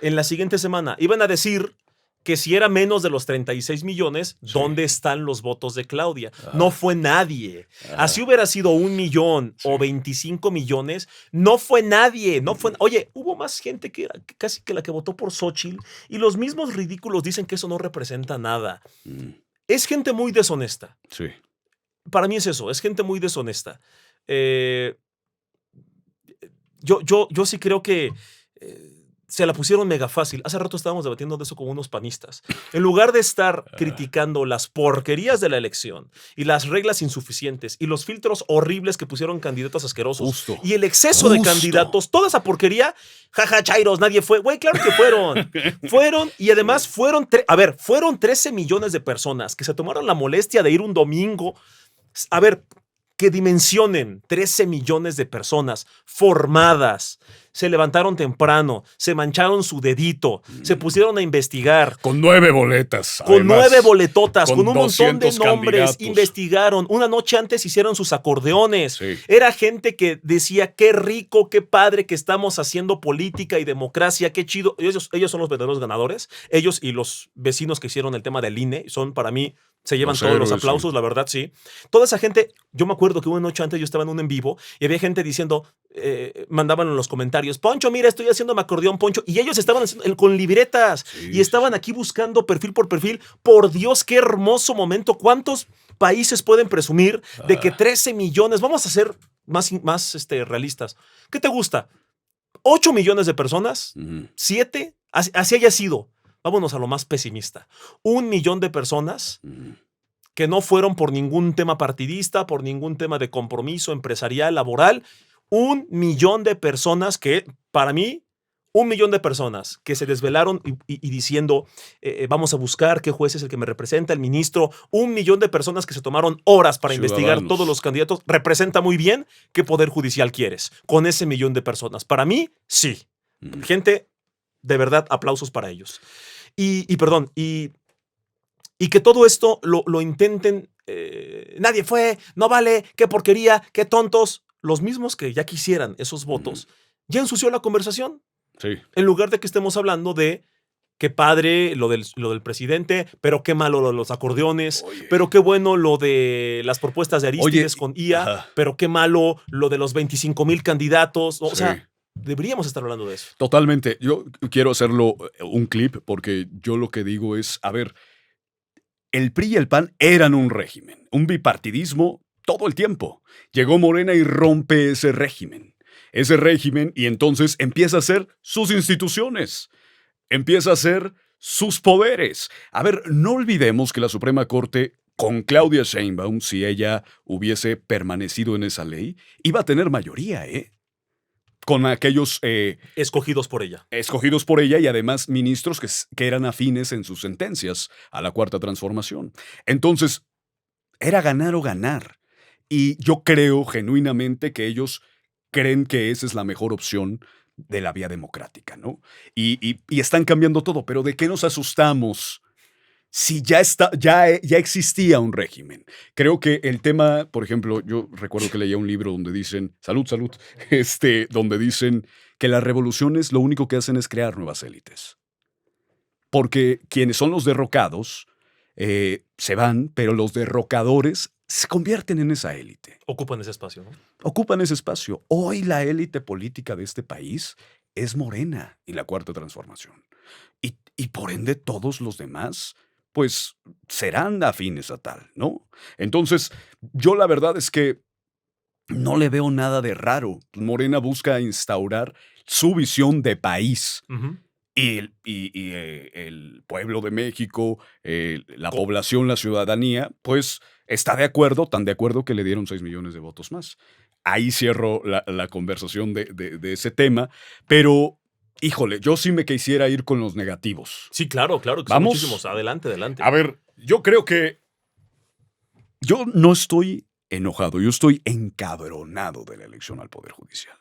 En la siguiente semana iban a decir que si era menos de los 36 millones, Sí. ¿dónde están los votos de Claudia? Ah. No fue nadie. Ah. Así hubiera sido 1 millón Sí. o 25 millones, no fue nadie. No fue, oye, hubo más gente que casi que la que votó por Xóchitl, y los mismos ridículos dicen que eso no representa nada. Mm, Es gente muy deshonesta. sí. Para mí es eso, es gente muy deshonesta. Yo sí creo que se la pusieron mega fácil. Hace rato estábamos debatiendo de eso con unos panistas. En lugar de estar criticando las porquerías de la elección y las reglas insuficientes y los filtros horribles que pusieron candidatos asquerosos Justo. y el exceso de Justo. candidatos, toda esa porquería, jaja, chairos, nadie fue. Güey, claro que fueron. Fueron, y además fueron 13 millones de personas que se tomaron la molestia de ir un domingo. A ver, que dimensionen 13 millones de personas formadas. Se levantaron temprano, se mancharon su dedito, se pusieron a investigar. Con 9 boletas. Con además. 9 boletotas, con un montón de 200 nombres, candidatos. investigaron. Una noche antes hicieron sus acordeones. Sí. Era gente que decía, qué rico, qué padre que estamos haciendo política y democracia, qué chido. Ellos son los verdaderos ganadores. Ellos y los vecinos que hicieron el tema del INE son, para mí, se llevan Los todos los héroes, aplausos, la verdad, sí. Toda esa gente, yo me acuerdo que una noche antes yo estaba en un en vivo y había gente diciendo, mandaban en los comentarios, Poncho, mira, estoy haciendo mi acordeón, Poncho. Y ellos estaban haciendo, con libretas, Sí, y estaban aquí buscando perfil por perfil. Por Dios, qué hermoso momento. ¿Cuántos países pueden presumir de que 13 millones, vamos a ser más realistas? ¿Qué te gusta? 8 millones de personas, Ujú. 7, así haya sido. Vámonos a lo más pesimista. 1 millón de personas Ujú. que no fueron por ningún tema partidista, por ningún tema de compromiso empresarial, laboral. 1 millón de personas que, para mí, 1 millón de personas que se desvelaron y diciendo, vamos a buscar qué juez es el que me representa, el ministro. 1 millón de personas que se tomaron horas para investigar todos los candidatos. Representa muy bien qué poder judicial quieres con ese millón de personas. Para mí, sí. Gente, de verdad, aplausos para ellos. Y que todo esto lo intenten. Nadie fue, no vale, qué porquería, qué tontos. Los mismos que ya quisieran esos votos, ya ensució la conversación. Sí. En lugar de que estemos hablando de qué padre lo del presidente, pero qué malo lo de los acordeones, pero qué bueno lo de las propuestas de Arístides con IA, pero qué malo lo de los 25,000 candidatos. O sea, deberíamos estar hablando de eso. Totalmente. Yo quiero hacerlo un clip porque yo lo que digo es, a ver, el PRI y el PAN eran un régimen, un bipartidismo todo el tiempo. Llegó Morena y rompe ese régimen. Y entonces empieza a ser sus instituciones, empieza a ser sus poderes. A ver, no olvidemos que la Suprema Corte, con Claudia Sheinbaum, si ella hubiese permanecido en esa ley, iba a tener mayoría, con aquellos... escogidos por ella. Escogidos por ella y además ministros que eran afines en sus sentencias a la Cuarta Transformación. Entonces, era ganar o ganar. Y yo creo genuinamente que ellos creen que esa es la mejor opción de la vía democrática, ¿no? Y están cambiando todo, pero ¿de qué nos asustamos si ya existía un régimen? Creo que el tema, por ejemplo, yo recuerdo que leía un libro donde dicen, salud, donde dicen que las revoluciones lo único que hacen es crear nuevas élites. Porque quienes son los derrocados se van, pero los derrocadores se convierten en esa élite. Ocupan ese espacio, ¿no? Ocupan ese espacio. Hoy la élite política de este país es Morena y la Cuarta Transformación. Y por ende todos los demás, pues, serán afines a tal, ¿no? Entonces, yo la verdad es que no le veo nada de raro. Morena busca instaurar su visión de país. Y el pueblo de México, la población, la ciudadanía, pues está de acuerdo, tan de acuerdo que le dieron 6 millones de votos más. Ahí cierro la conversación de ese tema, pero, híjole, yo sí me quisiera ir con los negativos. Sí, claro, que son muchísimos. Adelante. A ver, yo creo que yo no estoy enojado, yo estoy encabronado de la elección al Poder Judicial.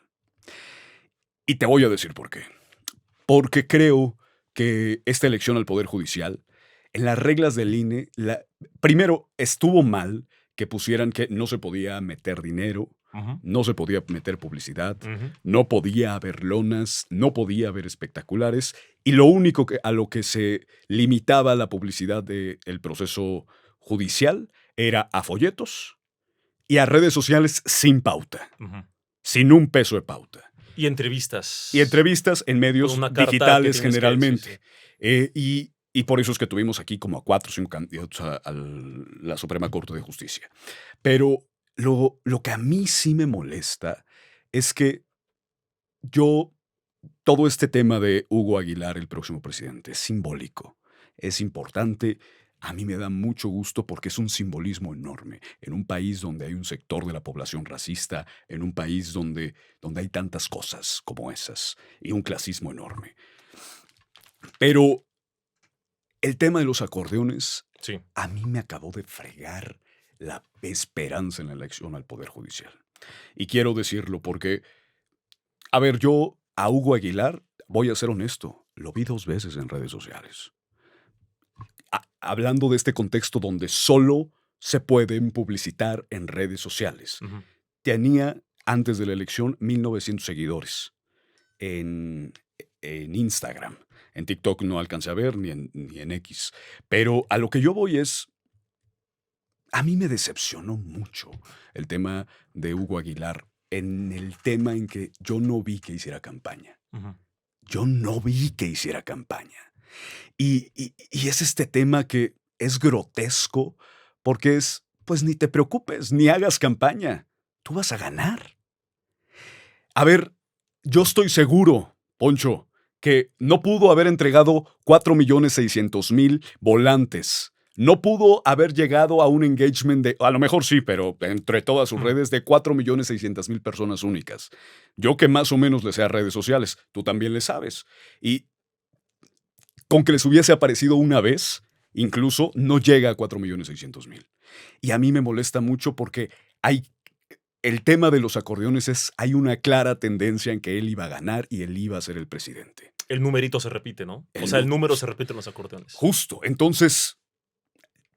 Y te voy a decir por qué. Porque creo que esta elección al Poder Judicial, en las reglas del INE, primero estuvo mal que pusieran que no se podía meter dinero, no se podía meter publicidad, no podía haber lonas, no podía haber espectaculares, y lo único a lo que se limitaba la publicidad del proceso judicial era a folletos y a redes sociales sin pauta, sin un peso de pauta. Y entrevistas. Y entrevistas en medios digitales generalmente. Y por eso es que tuvimos aquí como a 4 o 5 candidatos a la Suprema Corte de Justicia. Pero lo que a mí sí me molesta es que todo este tema de Hugo Aguilar, el próximo presidente, es simbólico, es importante. A mí me da mucho gusto porque es un simbolismo enorme. En un país donde hay un sector de la población racista, en un país donde hay tantas cosas como esas y un clasismo enorme. Pero el tema de los acordeones, sí, a mí me acabó de fregar la esperanza en la elección al Poder Judicial. Y quiero decirlo porque, a ver, yo a Hugo Aguilar, voy a ser honesto, lo vi 2 veces en redes sociales. Hablando de este contexto donde solo se pueden publicitar en redes sociales. Tenía, antes de la elección, 1,900 seguidores en Instagram. En TikTok no alcancé a ver, ni en X. Pero a lo que yo voy es, a mí me decepcionó mucho el tema de Hugo Aguilar, en el tema en que yo no vi que hiciera campaña. Yo no vi que hiciera campaña. Y es este tema que es grotesco porque es, pues ni te preocupes, ni hagas campaña. Tú vas a ganar. A ver, yo estoy seguro, Poncho, que no pudo haber entregado 4,600,000 volantes. No pudo haber llegado a un engagement de, a lo mejor sí, pero entre todas sus redes, de 4.600.000 personas únicas. Yo que más o menos le sé a redes sociales, tú también le sabes. Y con que les hubiese aparecido una vez, incluso no llega a 4.600.000. Y a mí me molesta mucho porque el tema de los acordeones hay una clara tendencia en que él iba a ganar y él iba a ser el presidente. El numerito se repite, ¿no? O sea, el número se repite en los acordeones. Justo. Entonces,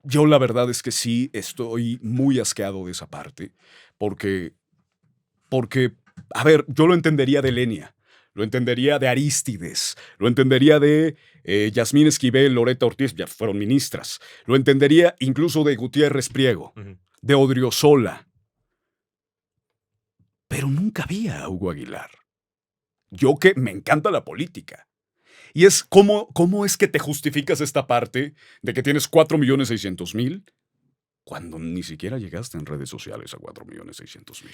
yo la verdad es que sí estoy muy asqueado de esa parte, porque, a ver, yo lo entendería de Lenia, lo entendería de Arístides, lo entendería de Yasmín Esquivel, Loretta Ortiz, ya fueron ministras, lo entendería incluso de Gutiérrez Priego, de Odriozola, pero nunca vi a Hugo Aguilar. Yo que me encanta la política. Y es cómo es que te justificas esta parte de que tienes 4.600.000 cuando ni siquiera llegaste en redes sociales a 4.600.000.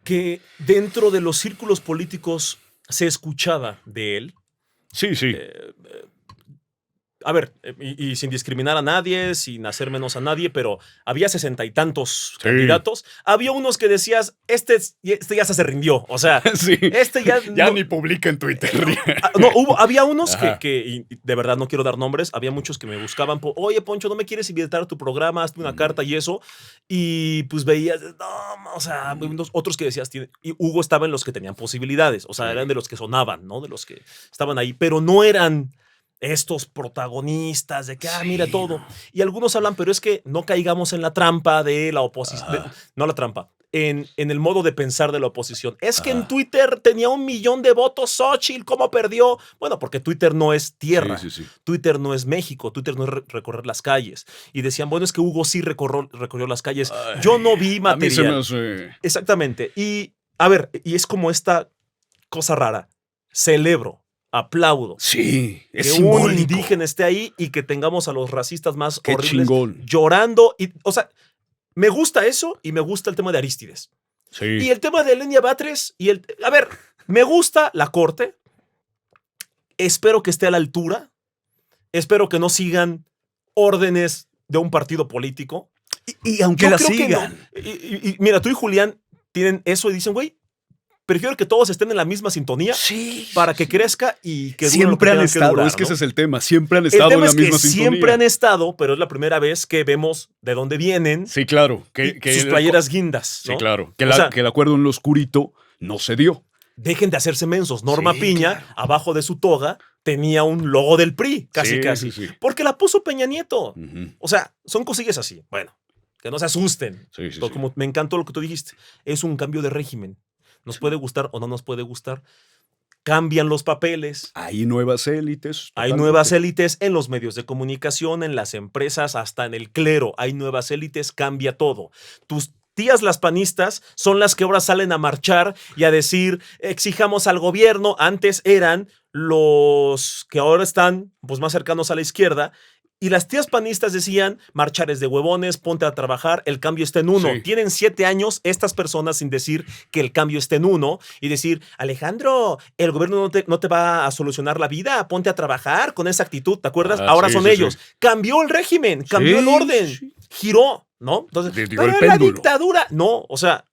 Que dentro de los círculos políticos se escuchaba de él. Sí. A ver, y sin discriminar a nadie, sin hacer menos a nadie, pero había 60 y tantos candidatos. Había unos que decías, este ya se rindió. O sea, sí. este ya no, ni publica en Twitter. Había unos que y de verdad no quiero dar nombres, había muchos que me buscaban, oye, Poncho, ¿no me quieres invitar a tu programa? Hazte una carta y eso. Y pues veías, no, o sea, otros que decías, y Hugo estaba en los que tenían posibilidades. O sea, eran de los que sonaban, ¿no? De los que estaban ahí, pero no eran estos protagonistas de que, mira todo. Y algunos hablan, pero es que no caigamos en la trampa de la oposición. No la trampa, en el modo de pensar de la oposición. Es que en Twitter tenía 1 millón de votos Xóchitl, ¿cómo perdió? Bueno, porque Twitter no es tierra. Sí. Twitter no es México. Twitter no es recorrer las calles. Y decían, bueno, es que Hugo sí recorrió las calles. Yo no vi material. A mí se me hace... Exactamente. Y, a ver, y es como esta cosa rara. Celebro, aplaudo. Sí, es que simbólico. Un indígena esté ahí y que tengamos a los racistas más Qué horribles chingón. llorando. O sea, me gusta eso y me gusta el tema de Arístides. Sí. Y el tema de Lenia Batres a ver, me gusta la corte. Espero que esté a la altura. Espero que no sigan órdenes de un partido político. Y aunque la sigan. Y mira, tú y Julián tienen eso y dicen, güey, prefiero que todos estén en la misma sintonía para que crezca y que siempre han estado, durar, es que ese es el tema, siempre han estado en la misma sintonía. Siempre han estado, pero es la primera vez que vemos de dónde vienen. Sí, claro. Que sus playeras guindas, ¿no? Sí, claro. Que el acuerdo en lo oscurito no se dio. Dejen de hacerse mensos. Norma Piña, abajo de su toga, tenía un logo del PRI, casi. Sí. Porque la puso Peña Nieto. O sea, son cosillas así. Bueno, que no se asusten. Como me encantó lo que tú dijiste. Es un cambio de régimen. Nos puede gustar o no nos puede gustar. Cambian los papeles. Hay nuevas élites. Hay nuevas élites en los medios de comunicación, en las empresas, hasta en el clero. Hay nuevas élites, cambia todo. Tus tías las panistas son las que ahora salen a marchar y a decir, exijamos al gobierno. Antes eran los que ahora están pues, más cercanos a la izquierda. Y las tías panistas decían, marchar es de huevones, ponte a trabajar, el cambio está en uno. Sí. Tienen 7 años estas personas sin decir que el cambio está en uno y decir, Alejandro, el gobierno no te va a solucionar la vida, ponte a trabajar con esa actitud, ¿te acuerdas? Ahora son ellos. Sí. Cambió el régimen, cambió el orden, giró, ¿no? Entonces, pero la dictadura, no, o sea,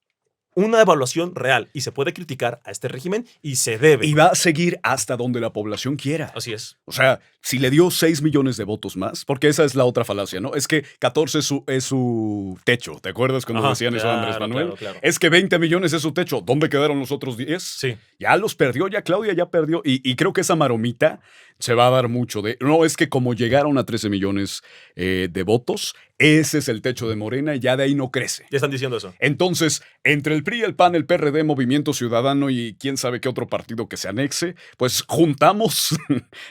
una evaluación real y se puede criticar a este régimen y se debe. Y va a seguir hasta donde la población quiera. Así es. O sea, si le dio 6 millones de votos más, porque esa es la otra falacia, ¿no? Es que 14 es su techo. ¿Te acuerdas cuando decían eso Andrés Manuel? Claro. Es que 20 millones es su techo. ¿Dónde quedaron los otros 10? Sí. Ya los perdió, ya Claudia ya perdió. Y creo que esa maromita se va a dar mucho de... No, es que como llegaron a 13 millones de votos, ese es el techo de Morena y ya de ahí no crece. Ya están diciendo eso. Entonces, entre el PRI, el PAN, el PRD, Movimiento Ciudadano y quién sabe qué otro partido que se anexe, pues juntamos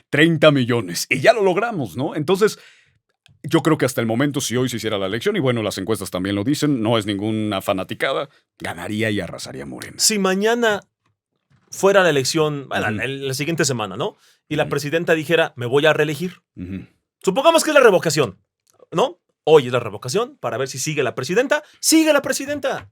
30 millones. Y ya lo logramos, ¿no? Entonces, yo creo que hasta el momento, si hoy se hiciera la elección, y bueno, las encuestas también lo dicen, no es ninguna fanaticada, ganaría y arrasaría Morena. Si mañana fuera la elección, bueno, la siguiente semana, ¿no? Y la presidenta dijera, me voy a reelegir. Supongamos que es la revocación, ¿no? Hoy es la revocación para ver si sigue la presidenta. ¡Sigue la presidenta!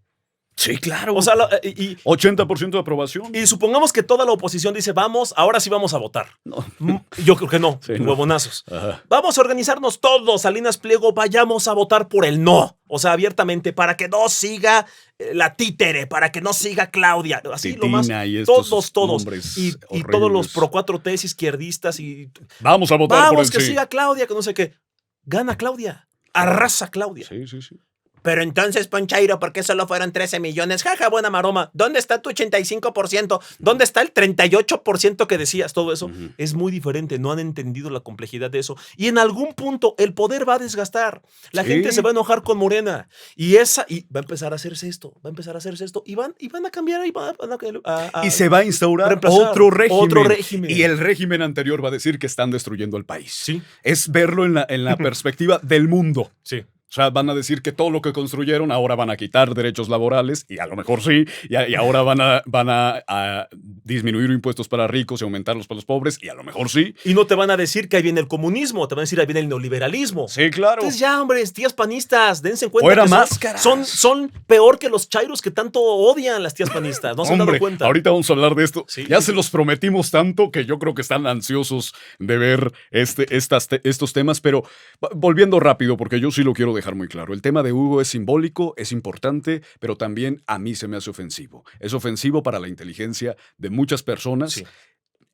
Sí, claro. O sea, 80% de aprobación. y supongamos que toda la oposición dice, vamos, ahora sí vamos a votar. No. Yo creo que no, Sí, no. huevonazos. Ajá. Vamos a organizarnos todos, Salinas Pliego, vayamos a votar por el no. O sea, abiertamente, para que no siga la títere, para que no siga Claudia. Así Titina lo más. y estos Todos. nombres Y horribles. todos los pro 4T izquierdistas y Vamos a votar por vamos, el que sí. siga Claudia, que no sé qué. Gana Claudia. Arrasa Claudia. Sí, sí, sí. Pero entonces, Ponchairo, ¿por qué solo fueron 13 millones? Jaja, buena maroma. ¿Dónde está tu 85%? ¿Dónde está el 38% que decías? Todo eso es muy diferente. No han entendido la complejidad de eso. Y en algún punto el poder va a desgastar. La gente se va a enojar con Morena. Y va a empezar a hacerse esto. Y van a cambiar. Y se va a instaurar reemplazar otro régimen. otro régimen. Y el régimen anterior va a decir que están destruyendo el país. Sí. Es verlo en la perspectiva del mundo. Sí. O sea, van a decir que todo lo que construyeron ahora van a quitar derechos laborales, y a lo mejor sí, y ahora van a disminuir impuestos para ricos y aumentarlos para los pobres, y a lo mejor sí. Y no te van a decir que ahí viene el comunismo, te van a decir ahí viene el neoliberalismo. Sí, claro. Entonces ya, hombre, tías panistas, dense en cuenta Fuera que máscaras. son peor que los chairos que tanto odian las tías panistas. No se han dado Hombre, cuenta. ahorita vamos a hablar de esto. Sí. Ya se los prometimos tanto que yo creo que están ansiosos de ver estos temas, pero volviendo rápido, porque yo sí lo quiero dejar muy claro. El tema de Hugo es simbólico, es importante, pero también a mí se me hace ofensivo. Es ofensivo para la inteligencia de muchas personas. Sí.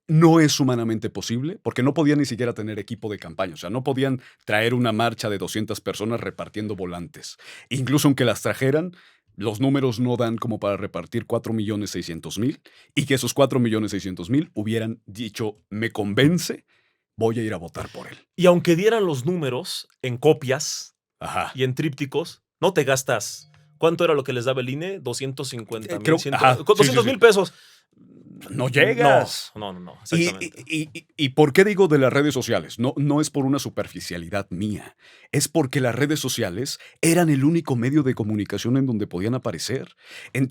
No es humanamente posible, porque no podían ni siquiera tener equipo de campaña. O sea, no podían traer una marcha de 200 personas repartiendo volantes. Incluso aunque las trajeran, los números no dan como para repartir 4.600.000, y que esos 4.600.000 hubieran dicho, me convence, voy a ir a votar por él. Y aunque dieran los números en copias Ajá. y en trípticos, no te gastas. ¿Cuánto era lo que les daba el INE? 250 Creo- mil, ajá, 200 sí. mil pesos. No llegas. No, exactamente. ¿Y por qué digo de las redes sociales? No es por una superficialidad mía. Es porque las redes sociales eran el único medio de comunicación en donde podían aparecer.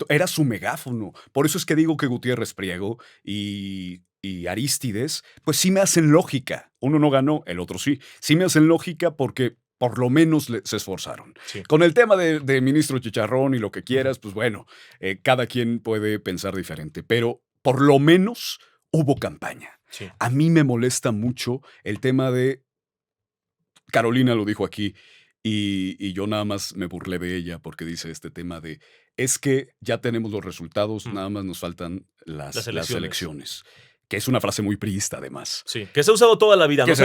Era su megáfono. Por eso es que digo que Gutiérrez Priego y Arístides, pues sí me hacen lógica. Uno no ganó, el otro sí. Sí me hacen lógica porque por lo menos se esforzaron. Sí. Con el tema de ministro Chicharrón y lo que quieras, pues bueno, cada quien puede pensar diferente, pero por lo menos hubo campaña. Sí. A mí me molesta mucho el tema de, Carolina lo dijo aquí, y yo nada más me burlé de ella porque dice este tema de, es que ya tenemos los resultados, nada más nos faltan las elecciones. Que es una frase muy priista, además. Sí, que se ha usado toda la vida. No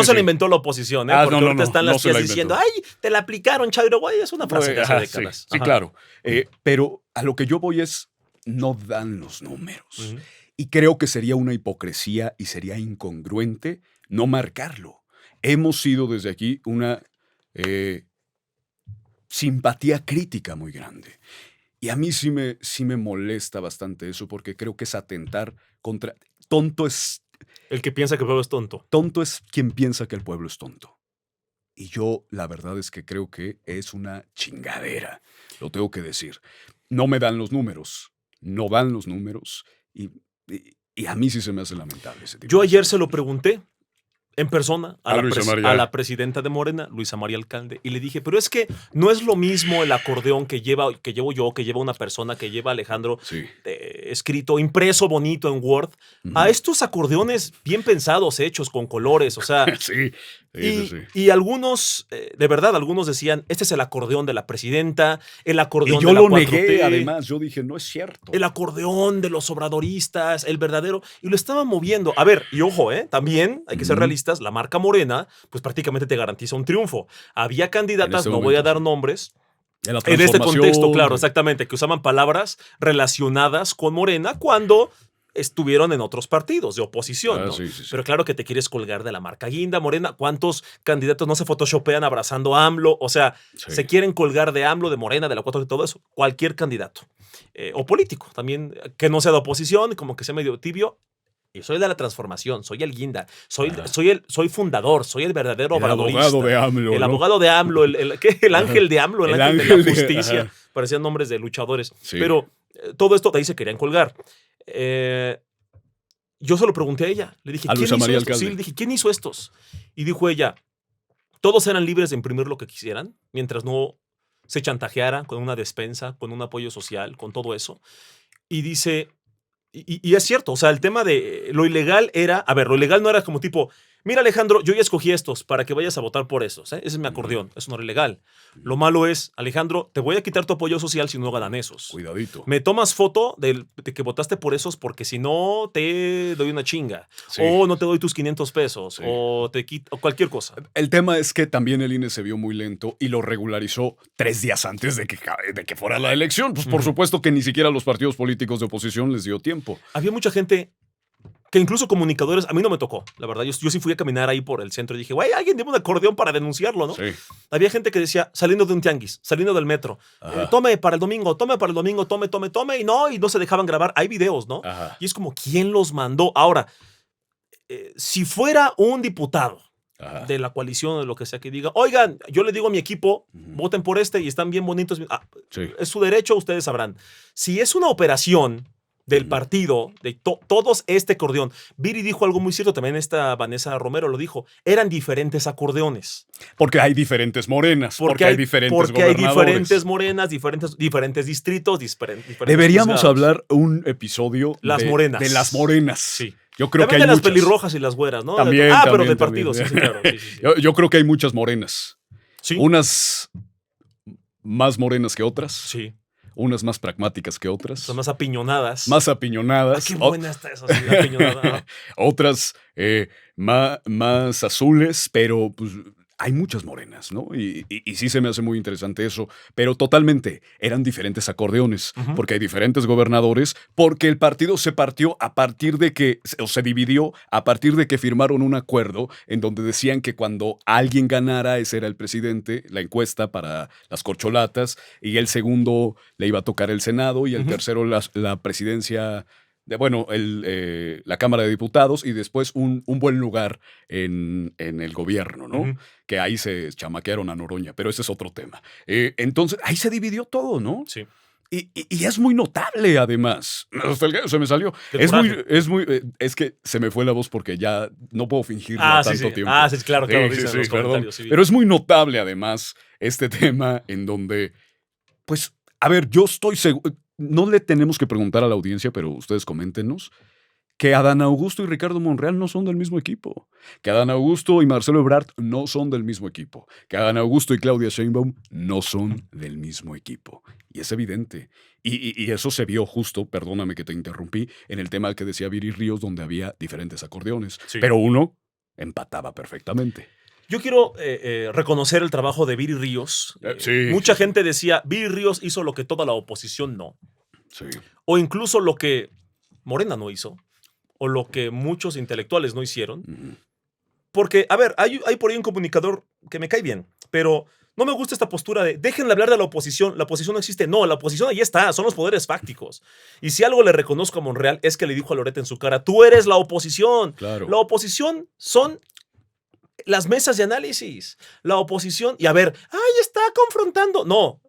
se la inventó la oposición, ¿eh? Porque ahorita están las tías diciendo, ¡ay, te la aplicaron, Chairo! Güey, es una frase de hace décadas. Sí, claro. Pero a lo que yo voy es, no dan los números. Y creo que sería una hipocresía y sería incongruente no marcarlo. Hemos sido desde aquí una simpatía crítica muy grande. Y a mí sí me molesta bastante eso porque creo que es atentar contra... Tonto es... El que piensa que el pueblo es tonto. Tonto es quien piensa que el pueblo es tonto. Y yo la verdad es que creo que es una chingadera. Lo tengo que decir. No me dan los números. No dan los números. Y a mí sí se me hace lamentable ese tipo. Yo ayer se lo pregunté en persona a la presidenta de Morena, Luisa María Alcalde, y le dije, pero es que no es lo mismo el acordeón que llevo yo, que lleva una persona, que lleva Alejandro, sí. Escrito, impreso bonito en Word, a estos acordeones bien pensados, hechos con colores, o sea... Sí. Y algunos, de verdad, algunos decían, este es el acordeón de la presidenta, el acordeón de la 4T. Y yo lo negué, además, yo dije, no es cierto. El acordeón de los obradoristas, el verdadero, y lo estaban moviendo. A ver, y ojo, también hay que ser realistas, la marca Morena, pues prácticamente te garantiza un triunfo. Había candidatas, no voy a dar nombres, en este contexto, claro, exactamente, que usaban palabras relacionadas con Morena cuando... estuvieron en otros partidos de oposición, ¿no? Sí. Pero claro que te quieres colgar de la marca Guinda, Morena. ¿Cuántos candidatos no se photoshopean abrazando a AMLO? O sea, se quieren colgar de AMLO, de Morena, de la 4, de todo eso. Cualquier candidato. O político también, que no sea de oposición, como que sea medio tibio. Y soy de la transformación, soy el Guinda, soy fundador, soy el verdadero obradorista. El abogado de AMLO. El abogado de AMLO, el ángel de AMLO, el ángel de la justicia. Parecían nombres de luchadores. Sí. Pero todo esto de ahí se querían colgar. Yo se lo pregunté a ella. Le dije, ¿quién hizo estos? Sí, le dije, ¿quién hizo estos? Y dijo ella, todos eran libres de imprimir lo que quisieran, mientras no se chantajeara con una despensa, con un apoyo social, con todo eso. Y dice, y es cierto, o sea, el tema de lo ilegal era, a ver, lo ilegal no era como tipo, mira Alejandro, yo ya escogí estos para que vayas a votar por esos, ¿eh? Ese es mi acordeón, eso no era ilegal. Lo malo es, Alejandro, te voy a quitar tu apoyo social si no ganan esos. Cuidadito. Me tomas foto de que votaste por esos porque si no te doy una chinga. Sí. O no te doy tus 500 pesos. Sí. O te quito, o cualquier cosa. El tema es que también el INE se vio muy lento y lo regularizó 3 días antes de que fuera la elección. Pues por supuesto que ni siquiera a los partidos políticos de oposición les dio tiempo. Había mucha gente que incluso comunicadores, a mí no me tocó, la verdad. Yo sí fui a caminar ahí por el centro y dije, güey, alguien tiene un acordeón para denunciarlo, ¿no? Sí. Había gente que decía, saliendo de un tianguis, saliendo del metro, tome para el domingo, tome, y no se dejaban grabar. Hay videos, ¿no? Ajá. Y es como, ¿quién los mandó? Ahora, si fuera un diputado de la coalición, de lo que sea que diga, oigan, yo le digo a mi equipo, voten por este y están bien bonitos. Sí. Es su derecho, ustedes sabrán. Si es una operación del partido, de todos este acordeón. Viri dijo algo muy cierto, también esta Vanessa Romero lo dijo, eran diferentes acordeones. Porque hay diferentes morenas, porque hay diferentes Porque gobernadores. hay diferentes morenas, diferentes distritos, diferentes Deberíamos juzgados. hablar un episodio Las morenas. de las morenas. Sí. Yo creo También que hay de las muchas. pelirrojas y las güeras, ¿no? También, pero también, del también. partido, sí, claro. Sí. Yo creo que hay muchas morenas. Sí. Unas más morenas que otras. Sí. Unas más pragmáticas que otras. Son más apiñonadas. Más apiñonadas. Qué buena está esa, sí, apiñonada. Otras más azules, pero pues hay muchas morenas, ¿no? Y sí se me hace muy interesante eso, pero totalmente eran diferentes acordeones, porque hay diferentes gobernadores, porque el partido se partió a partir de que, o se dividió a partir de que firmaron un acuerdo en donde decían que cuando alguien ganara, ese era el presidente, la encuesta para las corcholatas, y el segundo le iba a tocar el Senado, y el tercero la presidencia... la Cámara de Diputados y después un buen lugar en el gobierno, ¿no? Que ahí se chamaquearon a Noroña, pero ese es otro tema. Entonces, ahí se dividió todo, ¿no? Sí. Y es muy notable, además. Hasta el gallo se me salió. Es que se me fue la voz porque ya no puedo fingirlo tanto tiempo. Sí, claro, dicen en los comentarios. Sí. Pero es muy notable, además, este tema en donde, pues, a ver, yo estoy seguro... No le tenemos que preguntar a la audiencia, pero ustedes coméntenos, que Adán Augusto y Ricardo Monreal no son del mismo equipo, que Adán Augusto y Marcelo Ebrard no son del mismo equipo, que Adán Augusto y Claudia Sheinbaum no son del mismo equipo. Y es evidente. Y eso se vio justo, perdóname que te interrumpí, en el tema que decía Viri Ríos, donde había diferentes acordeones. Sí. Pero uno empataba perfectamente. Yo quiero reconocer el trabajo de Viri Ríos. Mucha gente decía, Viri Ríos hizo lo que toda la oposición no. Sí. O incluso lo que Morena no hizo. O lo que muchos intelectuales no hicieron. Porque, a ver, hay por ahí un comunicador que me cae bien, pero no me gusta esta postura de déjenle hablar de la oposición no existe. No, la oposición ahí está, son los poderes fácticos. Y si algo le reconozco a Monreal es que le dijo a Loret en su cara, tú eres la oposición. Claro. La oposición son... las mesas de análisis, la oposición, y a ver, está confrontando. No,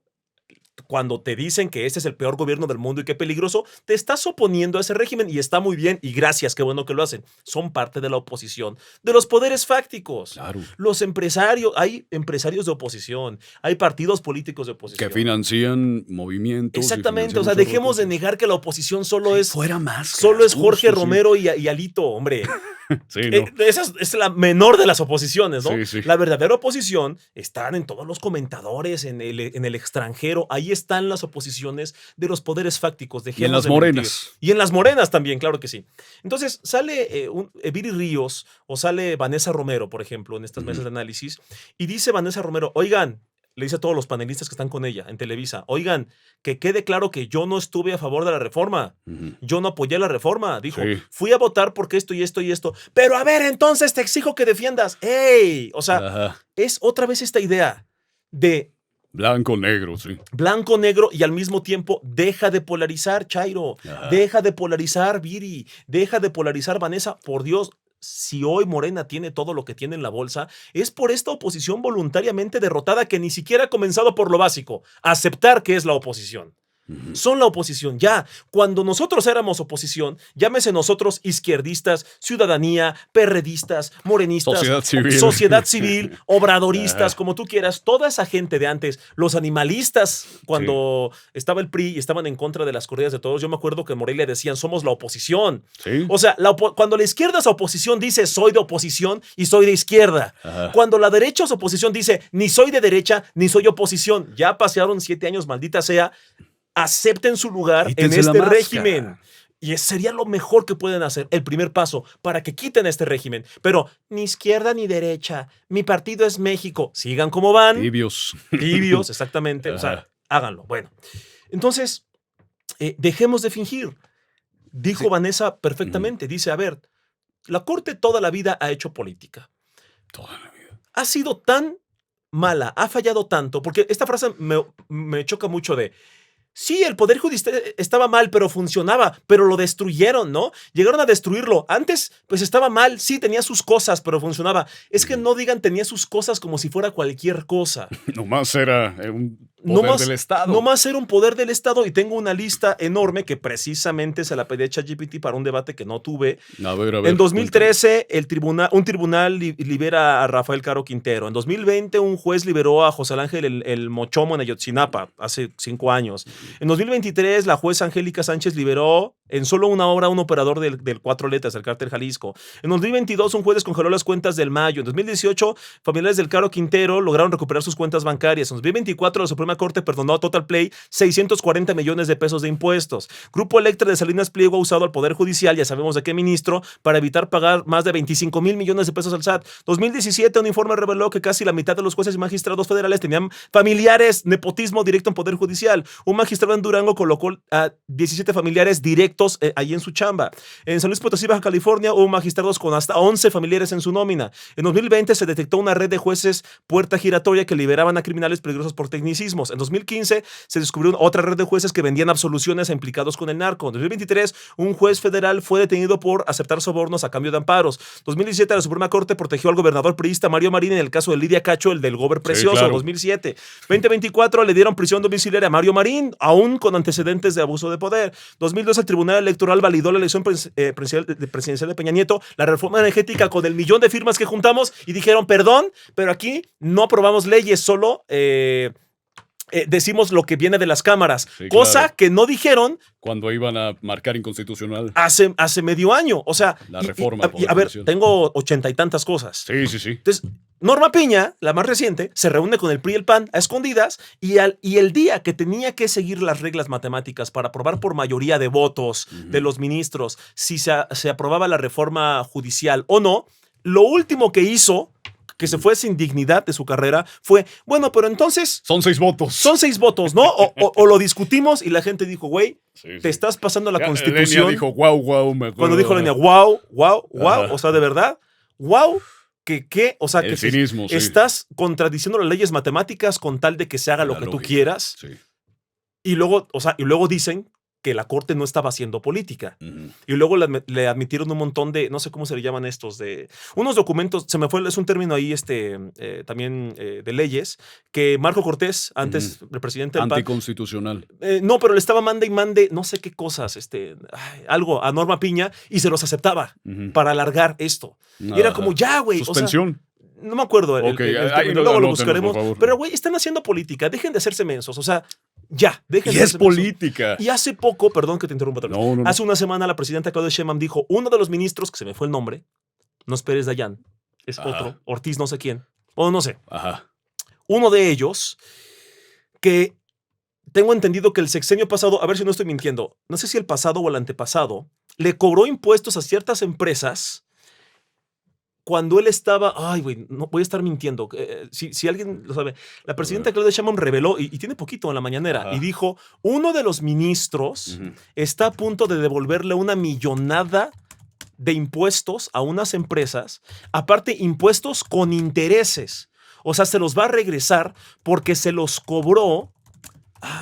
cuando te dicen que este es el peor gobierno del mundo y qué peligroso, te estás oponiendo a ese régimen y está muy bien, y gracias, qué bueno que lo hacen. Son parte de la oposición, de los poderes fácticos. Claro. Los empresarios, hay empresarios de oposición, hay partidos políticos de oposición. Que financian movimientos. Exactamente, o sea, dejemos de negar que la oposición solo es... fuera más. Solo es Jorge Romero y Alito, hombre. Sí, ¿no? Esa es la menor de las oposiciones, ¿no? Sí. La verdadera oposición están en todos los comentadores, en el extranjero. Ahí están las oposiciones de los poderes fácticos. Y en las morenas. Y en las morenas también, claro que sí. Entonces sale Viri Ríos o sale Vanessa Romero, por ejemplo, en estas mesas de análisis, y dice Vanessa Romero, oigan, le dice a todos los panelistas que están con ella en Televisa, oigan, que quede claro que yo no estuve a favor de la reforma. Yo no apoyé la reforma. Dijo, fui a votar porque esto y esto y esto. Pero a ver, entonces te exijo que defiendas. ¡Ey! O sea, es otra vez esta idea de... Blanco-negro, sí. Blanco-negro y al mismo tiempo deja de polarizar, Chairo. Deja de polarizar, Viri. Deja de polarizar, Vanessa. Por Dios, si hoy Morena tiene todo lo que tiene en la bolsa, es por esta oposición voluntariamente derrotada que ni siquiera ha comenzado por lo básico, aceptar que es la oposición. Son la oposición. Ya, cuando nosotros éramos oposición, llámese nosotros izquierdistas, ciudadanía, perredistas, morenistas, sociedad civil, obradoristas, como tú quieras, toda esa gente de antes, los animalistas, cuando estaba el PRI y estaban en contra de las corridas de toros, yo me acuerdo que en Morelia decían, somos la oposición. Sí. O sea, cuando la izquierda es oposición, dice, soy de oposición y soy de izquierda. Cuando la derecha es oposición, dice, ni soy de derecha, ni soy oposición. Ya pasaron 7 años, maldita sea. Acepten su lugar en este régimen. Y sería lo mejor que pueden hacer, el primer paso, para que quiten este régimen. Pero ni izquierda ni derecha, mi partido es México. Sigan como van. Tibios. Tibios, exactamente. O sea, háganlo. Bueno, entonces, dejemos de fingir. Dijo Vanessa perfectamente. Dice, a ver, la Corte toda la vida ha hecho política. Toda la vida. Ha sido tan mala, ha fallado tanto, porque esta frase me choca mucho de... Sí, el Poder Judicial estaba mal, pero funcionaba, pero lo destruyeron, ¿no? Llegaron a destruirlo. Antes, pues estaba mal, sí, tenía sus cosas, pero funcionaba. Es que no digan tenía sus cosas como si fuera cualquier cosa. Nomás era un poder del Estado. Nomás era un poder del Estado y tengo una lista enorme que precisamente se la pedí a ChatGPT para un debate que no tuve. A ver, en 2013, un tribunal libera a Rafael Caro Quintero. En 2020, un juez liberó a José Ángel el Mochomo en Ayotzinapa, hace 5 años. En 2023, la jueza Angélica Sánchez liberó en solo una hora un operador del 4 letras, del cártel Jalisco. En 2022, un juez descongeló las cuentas del Mayo. En 2018, familiares del Caro Quintero lograron recuperar sus cuentas bancarias. En 2024, la Suprema Corte perdonó a Total Play 640 millones de pesos de impuestos. Grupo Electra de Salinas Pliego ha usado al Poder Judicial, ya sabemos de qué ministro, para evitar pagar más de 25 mil millones de pesos al SAT. 2017, un informe reveló que casi la mitad de los jueces y magistrados federales tenían familiares, nepotismo directo en Poder Judicial. Un magistrado en Durango colocó a 17 familiares directos ahí en su chamba. En San Luis Potosí, Baja California, hubo magistrados con hasta 11 familiares en su nómina. En 2020 se detectó una red de jueces puerta giratoria que liberaban a criminales peligrosos por tecnicismos. En 2015 se descubrió otra red de jueces que vendían absoluciones a implicados con el narco. En 2023, un juez federal fue detenido por aceptar sobornos a cambio de amparos. 2017, la Suprema Corte protegió al gobernador priista Mario Marín en el caso de Lidia Cacho, el del Gober Precioso. Sí, claro. 2007. 2024 le dieron prisión domiciliaria a Mario Marín, aún con antecedentes de abuso de poder. 2012, el Tribunal Electoral validó la elección presidencial de Peña Nieto, la reforma energética con el 1,000,000 de firmas que juntamos y dijeron, perdón, pero aquí no aprobamos leyes, solo decimos lo que viene de las cámaras, sí, cosa claro. Que no dijeron cuando iban a marcar inconstitucional hace medio año. O sea, la reforma. A ver, tengo 80 y tantas cosas. Sí. Entonces, Norma Piña, la más reciente, se reúne con el PRI y el PAN a escondidas y el día que tenía que seguir las reglas matemáticas para aprobar por mayoría de votos de los ministros si se aprobaba la reforma judicial o no, lo último que hizo, que se fue sin dignidad de su carrera, fue, bueno, pero entonces... Son 6 votos. Son 6 votos, ¿no? O lo discutimos y la gente dijo, güey, te estás pasando la Constitución. Lenia dijo, wow, me acuerdo. Cuando dijo Lenia, wow, o sea, de verdad, wow, o sea, que cinismo, estás contradiciendo las leyes matemáticas con tal de que se haga lo que tú quieras. Sí. Y luego dicen que la Corte no estaba haciendo política. Y luego le admitieron un montón de, no sé cómo se le llaman estos, de unos documentos, se me fue, es un término ahí también de leyes, que Marco Cortés, antes el presidente del PAN, anticonstitucional. No, pero le estaba mande y mande, no sé qué cosas, algo a Norma Piña y se los aceptaba para alargar esto. Y era como, ya, güey. Suspensión. O sea, no me acuerdo. Luego lo buscaremos. Pero, güey, están haciendo política. Dejen de hacerse mensos. O sea, ya, dejen de hacerse mensos. Y es política. Y hace poco, perdón que te interrumpa. No. Hace una semana la presidenta Claudia Sheinbaum dijo, uno de los ministros, que se me fue el nombre, no es Pérez Dayán, es otro, Ortiz no sé quién, o no sé. Uno de ellos, que tengo entendido que el sexenio pasado, a ver si no estoy mintiendo, no sé si el pasado o el antepasado, le cobró impuestos a ciertas empresas cuando él estaba, no voy a estar mintiendo, si alguien lo sabe, la presidenta Claudia Sheinbaum reveló, y tiene poquito en la mañanera, y dijo, uno de los ministros está a punto de devolverle una millonada de impuestos a unas empresas, aparte impuestos con intereses, o sea, se los va a regresar porque se los cobró.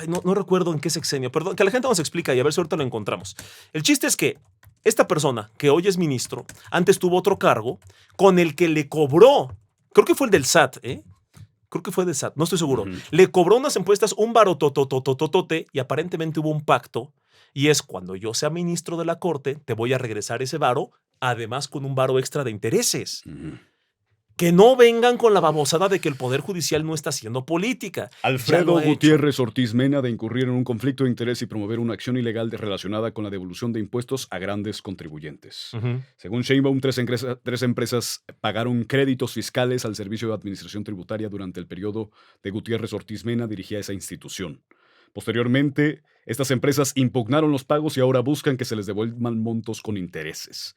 No recuerdo en qué sexenio, perdón, que la gente nos explica y a ver si ahorita lo encontramos. El chiste es que esta persona, que hoy es ministro, antes tuvo otro cargo con el que le cobró, creo que fue el del SAT, creo que fue de SAT, no estoy seguro, Ujú. le cobró unas impuestas un barotototototote y aparentemente hubo un pacto y es cuando yo sea ministro de la corte, te voy a regresar ese varo, además con un varo extra de intereses. Ujú. Que no vengan con la babosada de que el Poder Judicial no está haciendo política. Ya lo Alfredo ha hecho. Gutiérrez Ortiz Mena de incurrir en un conflicto de interés y promover una acción ilegal relacionada con la devolución de impuestos a grandes contribuyentes. Ujú. Según Sheinbaum, tres empresas pagaron créditos fiscales al Servicio de Administración Tributaria durante el periodo de Gutiérrez Ortiz Mena dirigía esa institución. Posteriormente, estas empresas impugnaron los pagos y ahora buscan que se les devuelvan montos con intereses.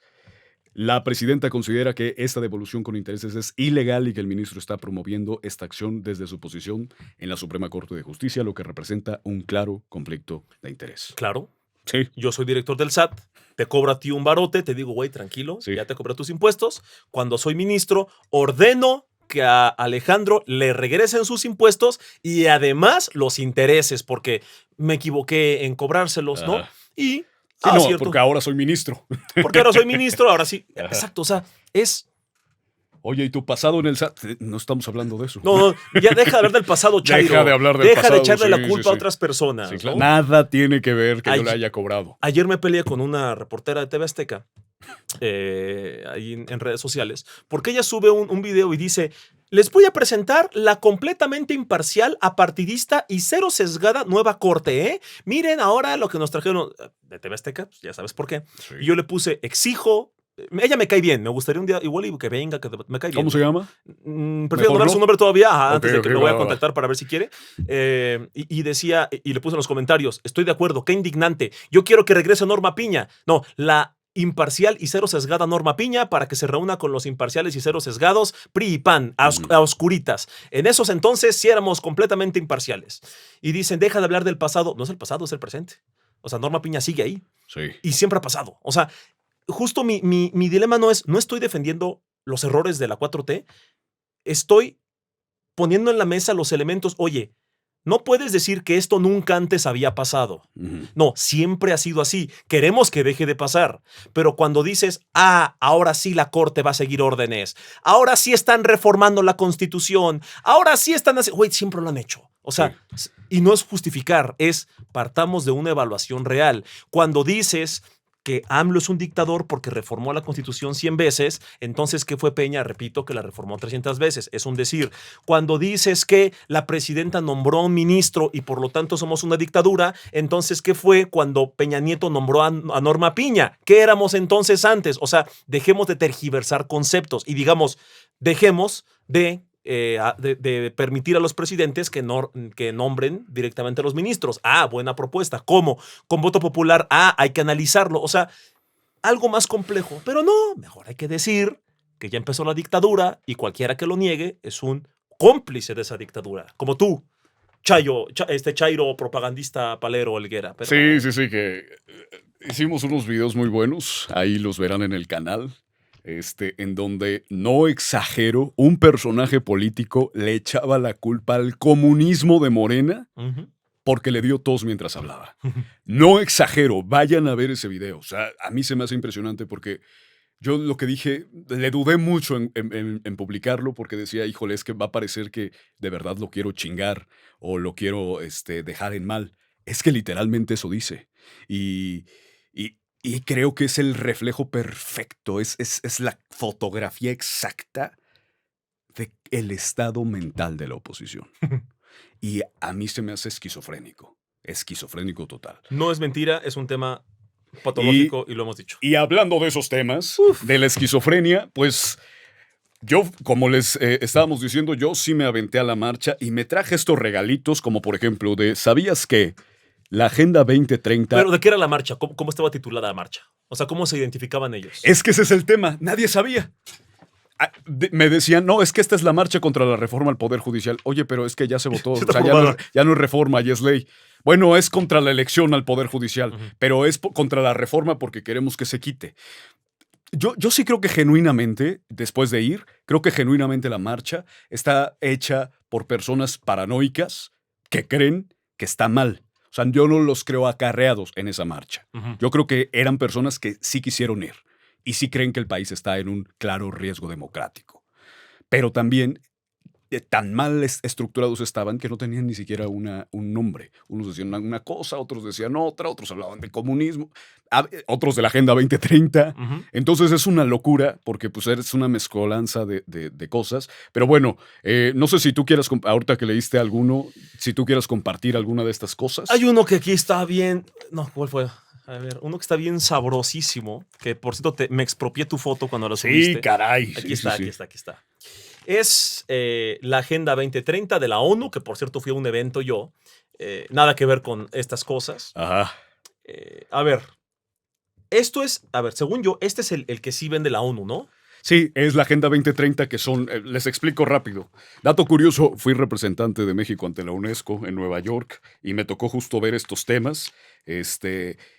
La presidenta considera que esta devolución con intereses es ilegal y que el ministro está promoviendo esta acción desde su posición en la Suprema Corte de Justicia, lo que representa un claro conflicto de interés. Claro, Sí, yo soy director del SAT, te cobro a ti un barote, te digo, güey, tranquilo, Sí. ya te cobré tus impuestos. Cuando soy ministro, ordeno que a Alejandro le regresen sus impuestos y además los intereses, porque me equivoqué en cobrárselos, ¿no? Ajá. Y, Sí, no, cierto, porque ahora soy ministro. porque ahora soy ministro, ahora sí. Ajá. Exacto, o sea, es... Oye, ¿y tu pasado en el SAT? No estamos hablando de eso. No, ya deja de hablar del pasado, Chairo. Deja de hablar del Deja pasado, de echarle la sí, culpa sí, a sí. otras personas. Sí, claro. ¿no? Nada tiene que ver que yo Ay, le haya cobrado. Ayer me peleé con una reportera de TV Azteca, ahí en redes sociales, porque ella sube un video y dice, les voy a presentar la completamente imparcial, apartidista y cero sesgada nueva corte, ¿eh? Miren ahora lo que nos trajeron de TV Azteca, pues ya sabes por qué. Sí. Y yo le puse, exijo, ella me cae bien, me gustaría un día igual y que venga, que me cae bien. ¿Cómo se llama? Prefiero no dar no? su nombre todavía, antes de Ok, que me voy a va. contactar para ver si quiere. Y decía, y le puse en los comentarios, estoy de acuerdo, qué indignante. Yo quiero que regrese Norma Piña. No, la imparcial y cero sesgada Norma Piña para que se reúna con los imparciales y cero sesgados PRI y PAN, a oscuritas. En esos entonces sí éramos completamente imparciales. Y dicen, deja de hablar del pasado. No es el pasado, es el presente. O sea, Norma Piña sigue ahí. Sí. Y siempre ha pasado. O sea, justo mi dilema no estoy defendiendo los errores de la 4T, estoy poniendo en la mesa los elementos. Oye, no puedes decir que esto nunca antes había pasado. Ujú. No, siempre ha sido así. Queremos que deje de pasar. Pero cuando dices, ahora sí la Corte va a seguir órdenes, ahora sí están reformando la Constitución, ahora sí están haciendo... Güey, siempre lo han hecho. O sea, y no es justificar, es partamos de una evaluación real. Cuando dices que AMLO es un dictador porque reformó la Constitución 100 veces, entonces, ¿qué fue Peña? Repito, que la reformó 300 veces. Es un decir. Cuando dices que la presidenta nombró a un ministro y por lo tanto somos una dictadura, entonces, ¿qué fue cuando Peña Nieto nombró a Norma Piña? ¿Qué éramos entonces antes? O sea, dejemos de tergiversar conceptos y digamos, dejemos de permitir a los presidentes que nombren directamente a los ministros. Buena propuesta. ¿Cómo? Con voto popular. Hay que analizarlo. O sea, algo más complejo. Pero no, mejor hay que decir que ya empezó la dictadura y cualquiera que lo niegue es un cómplice de esa dictadura. Como tú, Chairo propagandista palero Olguera. Pero Sí, que hicimos unos videos muy buenos, ahí los verán en el canal, en donde, no exagero, un personaje político le echaba la culpa al comunismo de Morena porque le dio tos mientras hablaba. No exagero, vayan a ver ese video. O sea, a mí se me hace impresionante porque yo lo que dije, le dudé mucho en publicarlo porque decía, híjole, es que va a parecer que de verdad lo quiero chingar o lo quiero dejar en mal. Es que literalmente eso dice. Y creo que es el reflejo perfecto, es la fotografía exacta del estado mental de la oposición. Y a mí se me hace esquizofrénico total. No es mentira, es un tema patológico y lo hemos dicho. Y hablando de esos temas, de la esquizofrenia, pues yo, como les estábamos diciendo, yo sí me aventé a la marcha y me traje estos regalitos, como por ejemplo ¿sabías que la Agenda 2030... ¿Pero de qué era la marcha? ¿Cómo estaba titulada la marcha? O sea, ¿cómo se identificaban ellos? Es que ese es el tema, nadie sabía. Me decían, no, es que esta es la marcha contra la reforma al Poder Judicial. Oye, pero es que ya se votó, o sea, ya no es reforma, ya es ley. Bueno, es contra la elección al Poder Judicial, pero es contra la reforma porque queremos que se quite. Yo sí creo que genuinamente, después de ir, creo que genuinamente la marcha está hecha por personas paranoicas que creen que está mal. O sea, yo no los creo acarreados en esa marcha. Yo creo que eran personas que sí quisieron ir y sí creen que el país está en un claro riesgo democrático. Pero también tan mal estructurados estaban que no tenían ni siquiera un nombre. Unos decían una cosa, otros decían otra, otros hablaban de comunismo, otros de la Agenda 2030. Ujú. Entonces es una locura porque pues es una mezcolanza de cosas. Pero bueno, no sé si tú quieras, ahorita que leíste alguno, si tú quieras compartir alguna de estas cosas. Hay uno que aquí está bien. No, ¿cuál fue? A ver, uno que está bien sabrosísimo. Que por cierto, me expropié tu foto cuando lo Sí, subiste. caray. Aquí Sí, está, sí, aquí sí. está, aquí está. Es la Agenda 2030 de la ONU, que por cierto fui a un evento yo. Nada que ver con estas cosas. Ajá. A ver, esto es, a ver, según yo, este es el que sí vende la ONU, ¿no? Sí, es la Agenda 2030 que son, les explico rápido. Dato curioso, fui representante de México ante la UNESCO en Nueva York y me tocó justo ver estos temas.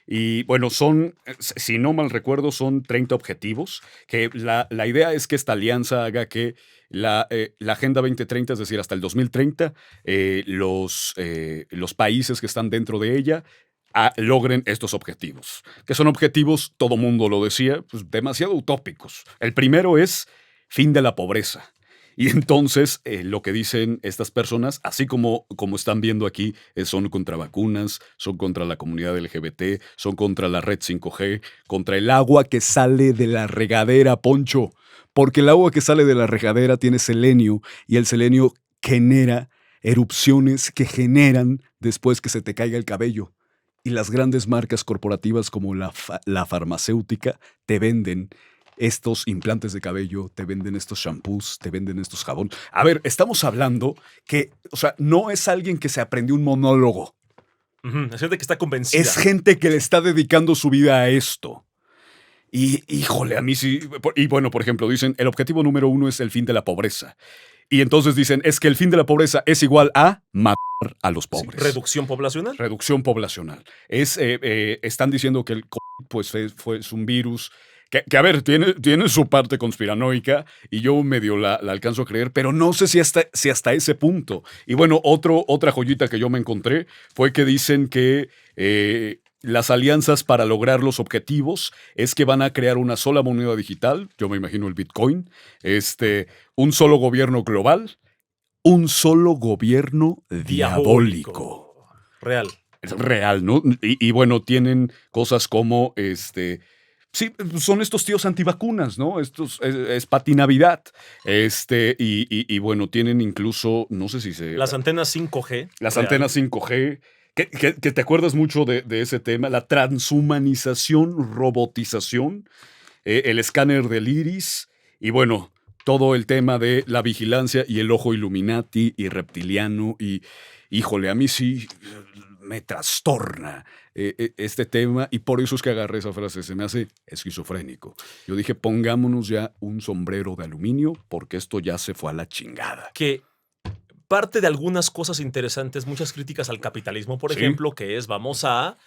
Y bueno, son, si no mal recuerdo, son 30 objetivos, que la idea es que esta alianza haga que la Agenda 2030, es decir, hasta el 2030, los países que están dentro de ella logren estos objetivos, que son objetivos, todo mundo lo decía, pues demasiado utópicos. El primero es fin de la pobreza. Y entonces lo que dicen estas personas, así como están viendo aquí, son contra vacunas, son contra la comunidad LGBT, son contra la red 5G, contra el agua que sale de la regadera, Poncho, porque el agua que sale de la regadera tiene selenio y el selenio genera erupciones que generan después que se te caiga el cabello. Y las grandes marcas corporativas como la farmacéutica te venden estos implantes de cabello, te venden estos shampoos, te venden estos jabón. A ver, estamos hablando que, o sea, no es alguien que se aprendió un monólogo. Es gente que está convencida. Es gente que le está dedicando su vida a esto. Y, híjole, a mí sí. Y bueno, por ejemplo, dicen, el objetivo número 1 es el fin de la pobreza. Y entonces dicen, es que el fin de la pobreza es igual a matar a los Sí, pobres. reducción poblacional. Reducción poblacional. Están diciendo que el COVID pues, fue un virus que, a ver, tiene su parte conspiranoica y yo medio la alcanzo a creer, pero no sé si hasta ese punto. Y bueno, otra joyita que yo me encontré fue que dicen que las alianzas para lograr los objetivos es que van a crear una sola moneda digital, yo me imagino el Bitcoin, un solo gobierno global, un solo gobierno diabólico. Real. Es real, ¿no? Y bueno, tienen cosas como sí, son estos tíos antivacunas, ¿no? Es patinavidad. Y bueno, tienen incluso, no sé si se. Las antenas 5G. Las real. antenas 5G. Que te acuerdas mucho de ese tema, la transhumanización, robotización, el escáner del iris, y bueno, todo el tema de la vigilancia y el ojo Illuminati y reptiliano, y híjole, a mí sí me trastorna este tema, y por eso es que agarré esa frase, se me hace esquizofrénico. Yo dije, pongámonos ya un sombrero de aluminio, porque esto ya se fue a la chingada. Que parte de algunas cosas interesantes, muchas críticas al capitalismo, por Sí. ejemplo, que es vamos a.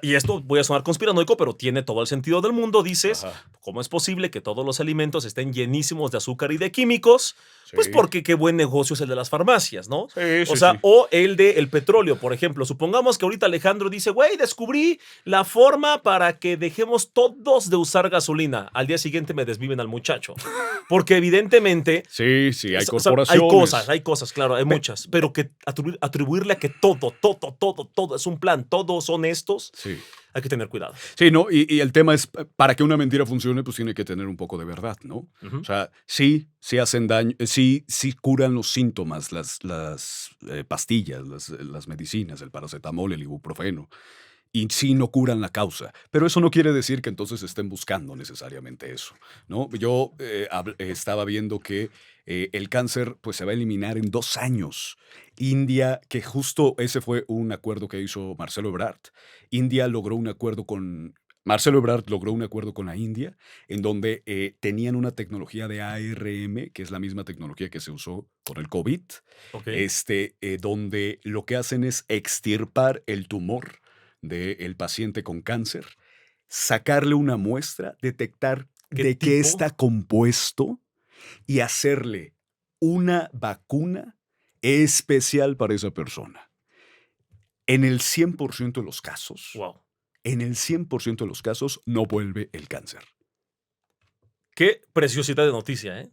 Y esto voy a sonar conspiranoico, pero tiene todo el sentido del mundo. Dices, Ajá. ¿cómo es posible que todos los alimentos estén llenísimos de azúcar y de químicos? Sí. Pues porque qué buen negocio es el de las farmacias, ¿no? Sí, O sí, sea, sí. o el del petróleo, por ejemplo. Supongamos que ahorita Alejandro dice, güey, descubrí la forma para que dejemos todos de usar gasolina. Al día siguiente me desviven al muchacho. Porque evidentemente Sí, sí, hay o sea, corporaciones. hay cosas, claro, hay muchas. Pero que atribuirle a que todo es un plan, todos son estos, Sí. hay que tener cuidado. Sí, ¿no? Y el tema es, para que una mentira funcione, pues tiene que tener un poco de verdad, ¿no? Ujú. O sea, sí hacen daño, sí curan los síntomas, las pastillas, las medicinas, el paracetamol, el ibuprofeno. Y sí no curan la causa. Pero eso no quiere decir que entonces estén buscando necesariamente eso, ¿no? Yo estaba viendo que el cáncer pues se va a eliminar en 2 años. India, que justo ese fue un acuerdo que hizo Marcelo Ebrard. Marcelo Ebrard logró un acuerdo con la India en donde tenían una tecnología de ARM, que es la misma tecnología que se usó con el COVID, Ok. donde lo que hacen es extirpar el tumor del paciente con cáncer, sacarle una muestra, detectar ¿Qué de qué tipo? está compuesto y hacerle una vacuna especial para esa persona. En el 100% de los casos, Wow. en el 100% de los casos no vuelve el cáncer. Qué preciosidad de noticia, ¿eh?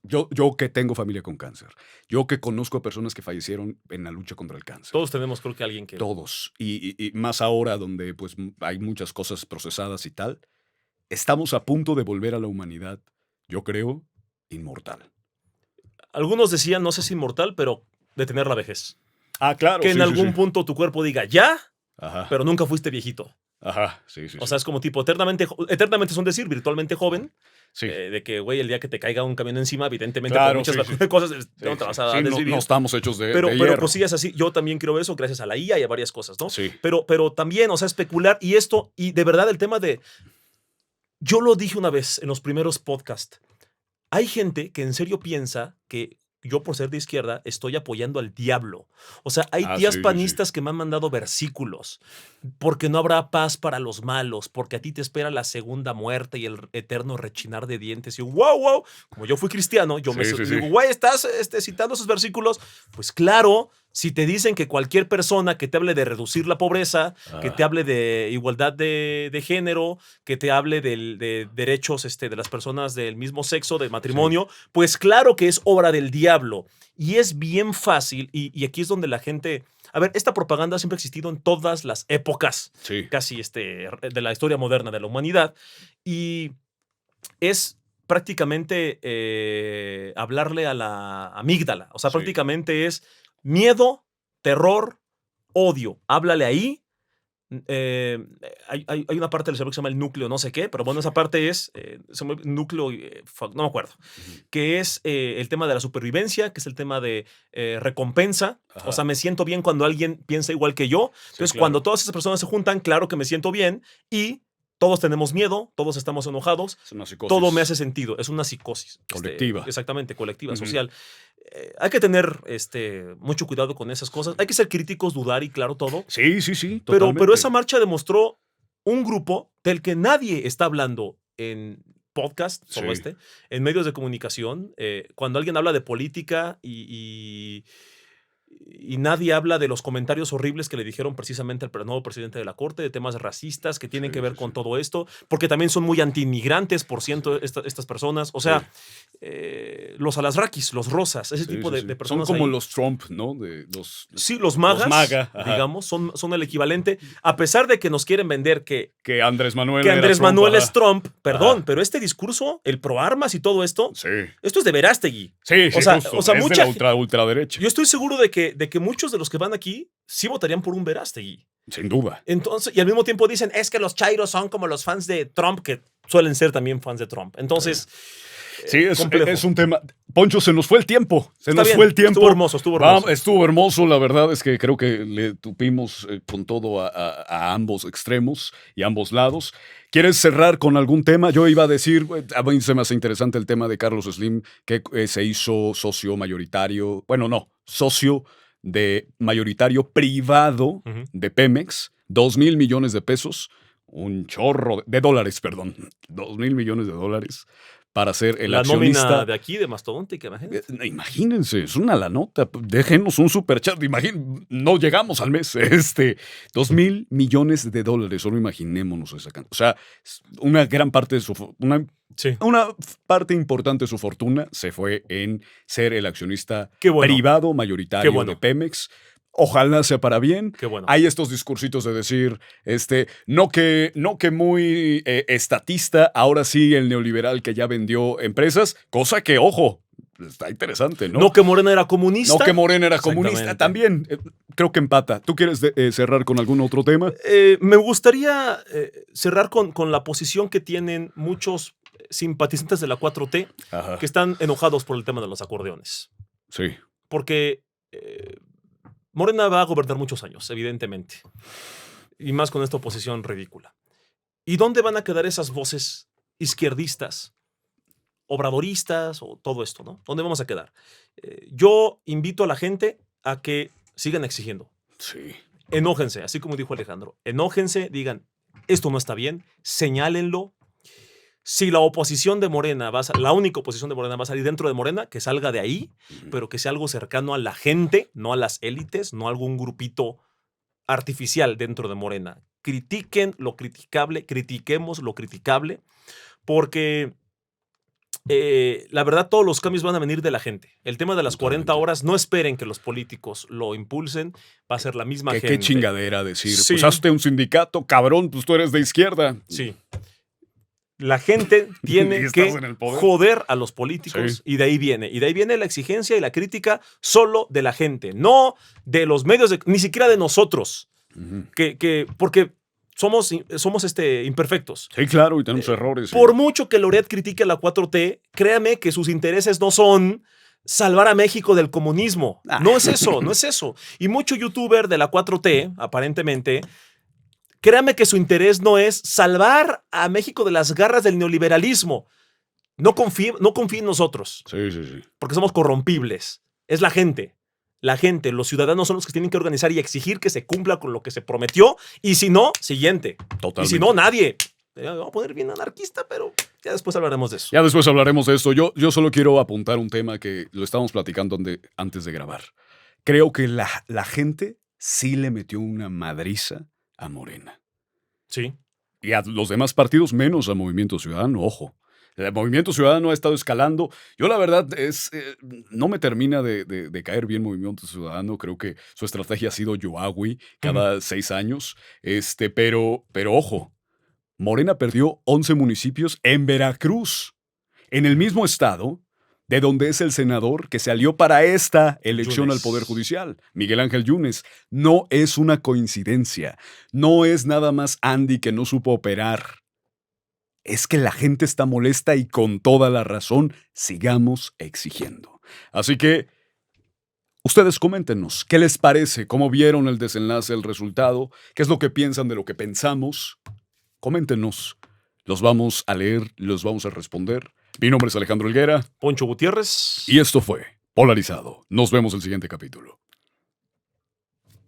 Yo que tengo familia con cáncer, yo que conozco a personas que fallecieron en la lucha contra el cáncer. Todos tenemos, creo que alguien que... Todos. Y más ahora donde pues hay muchas cosas procesadas y tal. Estamos a punto de volver a la humanidad, yo creo, inmortal. Algunos decían, no sé si inmortal, pero detener la vejez. Claro. Que en algún punto tu cuerpo diga ya, Ajá. pero nunca fuiste viejito. Ajá, sí. O sea, es como tipo eternamente es un decir, virtualmente joven. Sí. De que, güey, el día que te caiga un camión encima, evidentemente, Claro, por muchas sí. cosas no te vas a desvivir. No estamos hechos de Pero hierro. pues sí es así. Yo también creo eso gracias a la IA y a varias cosas, ¿no? Sí. Pero también, o sea, especular y esto, y de verdad el tema de... Yo lo dije una vez en los primeros podcasts. Hay gente que en serio piensa que yo, por ser de izquierda, estoy apoyando al diablo. O sea, hay tías panistas que me han mandado versículos. Porque no habrá paz para los malos, porque a ti te espera la segunda muerte y el eterno rechinar de dientes. Y yo, wow. Como yo fui cristiano, yo digo, güey, ¿estás citando esos versículos? Pues claro, si te dicen que cualquier persona que te hable de reducir la pobreza, que te hable de igualdad de género, que te hable de derechos de las personas del mismo sexo, del matrimonio, pues claro que es obra del diablo. Y es bien fácil, y aquí es donde la gente... A ver, esta propaganda siempre ha existido en todas las épocas, casi de la historia moderna de la humanidad, y es prácticamente hablarle a la amígdala. O sea, prácticamente es miedo, terror, odio. Háblale ahí. Hay una parte del cerebro que se llama el núcleo no sé qué, pero bueno, esa parte es núcleo, no me acuerdo, que es el tema de la supervivencia, que es el tema de recompensa. O sea, me siento bien cuando alguien piensa igual que yo. Entonces, cuando todas esas personas se juntan, claro que me siento bien, y todos tenemos miedo, todos estamos enojados, es una psicosis. Todo me hace sentido, es una psicosis colectiva. Exactamente, colectiva, social. Hay que tener mucho cuidado con esas cosas. Hay que ser críticos, dudar y claro todo. Sí. Pero esa marcha demostró un grupo del que nadie está hablando en podcast, solo en medios de comunicación. Cuando alguien habla de política y nadie habla de los comentarios horribles que le dijeron precisamente al nuevo presidente de la Corte, de temas racistas que tienen que ver con todo esto, porque también son muy antiinmigrantes, por ciento, estas personas. O sea, los alasraquis, los rosas, ese tipo de personas. Son como ahí. Los Trump, ¿no? Los magas, digamos, son el equivalente, a pesar de que nos quieren vender que Andrés Manuel es Trump, perdón, pero este discurso, el pro armas y todo esto, esto es de Verástegui. O sea, es mucha de la ultraderecha. Yo estoy seguro de que muchos de los que van aquí sí votarían por un Verástegui. Sin duda. Entonces, y al mismo tiempo dicen, es que los chairos son como los fans de Trump, que suelen ser también fans de Trump. Entonces, es un tema. Poncho, se nos fue el tiempo. Fue el tiempo. Estuvo hermoso. Estuvo hermoso. La verdad es que creo que le tupimos con todo a ambos extremos y ambos lados. ¿Quieres cerrar con algún tema? Yo iba a decir, a mí se me hace interesante el tema de Carlos Slim, que se hizo socio mayoritario. Bueno, no, socio de mayoritario privado de Pemex, 2,000 millones de pesos, un chorro de dólares, perdón, 2,000 millones de dólares para ser el accionista. La nómina de aquí, de Mastodontic, imagínense. Imagínense, es una la nota. Déjenos un superchat. No llegamos al mes. 2,000 millones de dólares. Solo imaginémonos esa cantidad. O sea, una gran parte de una parte importante de su fortuna se fue en ser el accionista privado mayoritario de Pemex. Ojalá sea para bien. Qué bueno. Hay estos discursitos de decir, no que muy estatista, ahora sí el neoliberal que ya vendió empresas, cosa que, ojo, está interesante, ¿no? No que Morena era comunista. No que Morena era comunista, también creo que empata. ¿Tú quieres cerrar con algún otro tema? Me gustaría cerrar con la posición que tienen muchos simpatizantes de la 4T que están enojados por el tema de los acordeones. Sí. Porque Morena va a gobernar muchos años, evidentemente. Y más con esta oposición ridícula. ¿Y dónde van a quedar esas voces izquierdistas, obradoristas o todo esto, ¿no? ¿Dónde vamos a quedar? Yo invito a la gente a que sigan exigiendo. Sí. Enójense, así como dijo Alejandro. Enójense, digan, esto no está bien, señálenlo. Si la oposición de Morena, la única oposición de Morena va a salir dentro de Morena, que salga de ahí, pero que sea algo cercano a la gente, no a las élites, no a algún grupito artificial dentro de Morena. Critiquen lo criticable, critiquemos lo criticable, porque la verdad, todos los cambios van a venir de la gente. El tema de las 40 Totalmente. horas, no esperen que los políticos lo impulsen, va a ser la misma Qué gente. chingadera decir, Sí. pues hazte un sindicato, cabrón, pues tú eres de izquierda. Sí. La gente tiene Y estás que en el poder. joder a los políticos Sí. y de ahí viene. Y de ahí viene la exigencia y la crítica solo de la gente, no de los medios, ni siquiera de nosotros, Ujú. porque somos imperfectos. Sí, claro, y tenemos errores. Por mucho que Loret critique a la 4T, créame que sus intereses no son salvar a México del comunismo. Ah. No es eso, no es eso. Y mucho youtuber de la 4T, aparentemente, créame que su interés no es salvar a México de las garras del neoliberalismo. No confíe en nosotros, Sí, sí, sí. porque somos corrompibles. Es la gente. La gente, los ciudadanos son los que tienen que organizar y exigir que se cumpla con lo que se prometió. Y si no, siguiente. Totalmente. Y si no, nadie. Vamos a poner bien anarquista, pero ya después hablaremos de eso. Ya después hablaremos de esto. Yo solo quiero apuntar un tema que lo estábamos platicando antes de grabar. Creo que la gente sí le metió una madriza a Morena. Sí. Y a los demás partidos, menos a Movimiento Ciudadano, ojo. El Movimiento Ciudadano ha estado escalando. Yo la verdad no me termina de caer bien Movimiento Ciudadano. Creo que su estrategia ha sido Yoawi cada 6 años. Pero ojo, Morena perdió 11 municipios en Veracruz, en el mismo estado de donde es el senador que se alió para esta elección Yunes. al Poder Judicial, Miguel Ángel Yunes. No es una coincidencia. No es nada más Andy que no supo operar. Es que la gente está molesta y con toda la razón sigamos exigiendo. Así que ustedes coméntenos, ¿qué les parece? ¿Cómo vieron el desenlace, el resultado? ¿Qué es lo que piensan de lo que pensamos? Coméntenos. Los vamos a leer, los vamos a responder. Mi nombre es Alejandro Helguera Poncho Gutiérrez. y esto fue Polarizado. Nos vemos en el siguiente capítulo.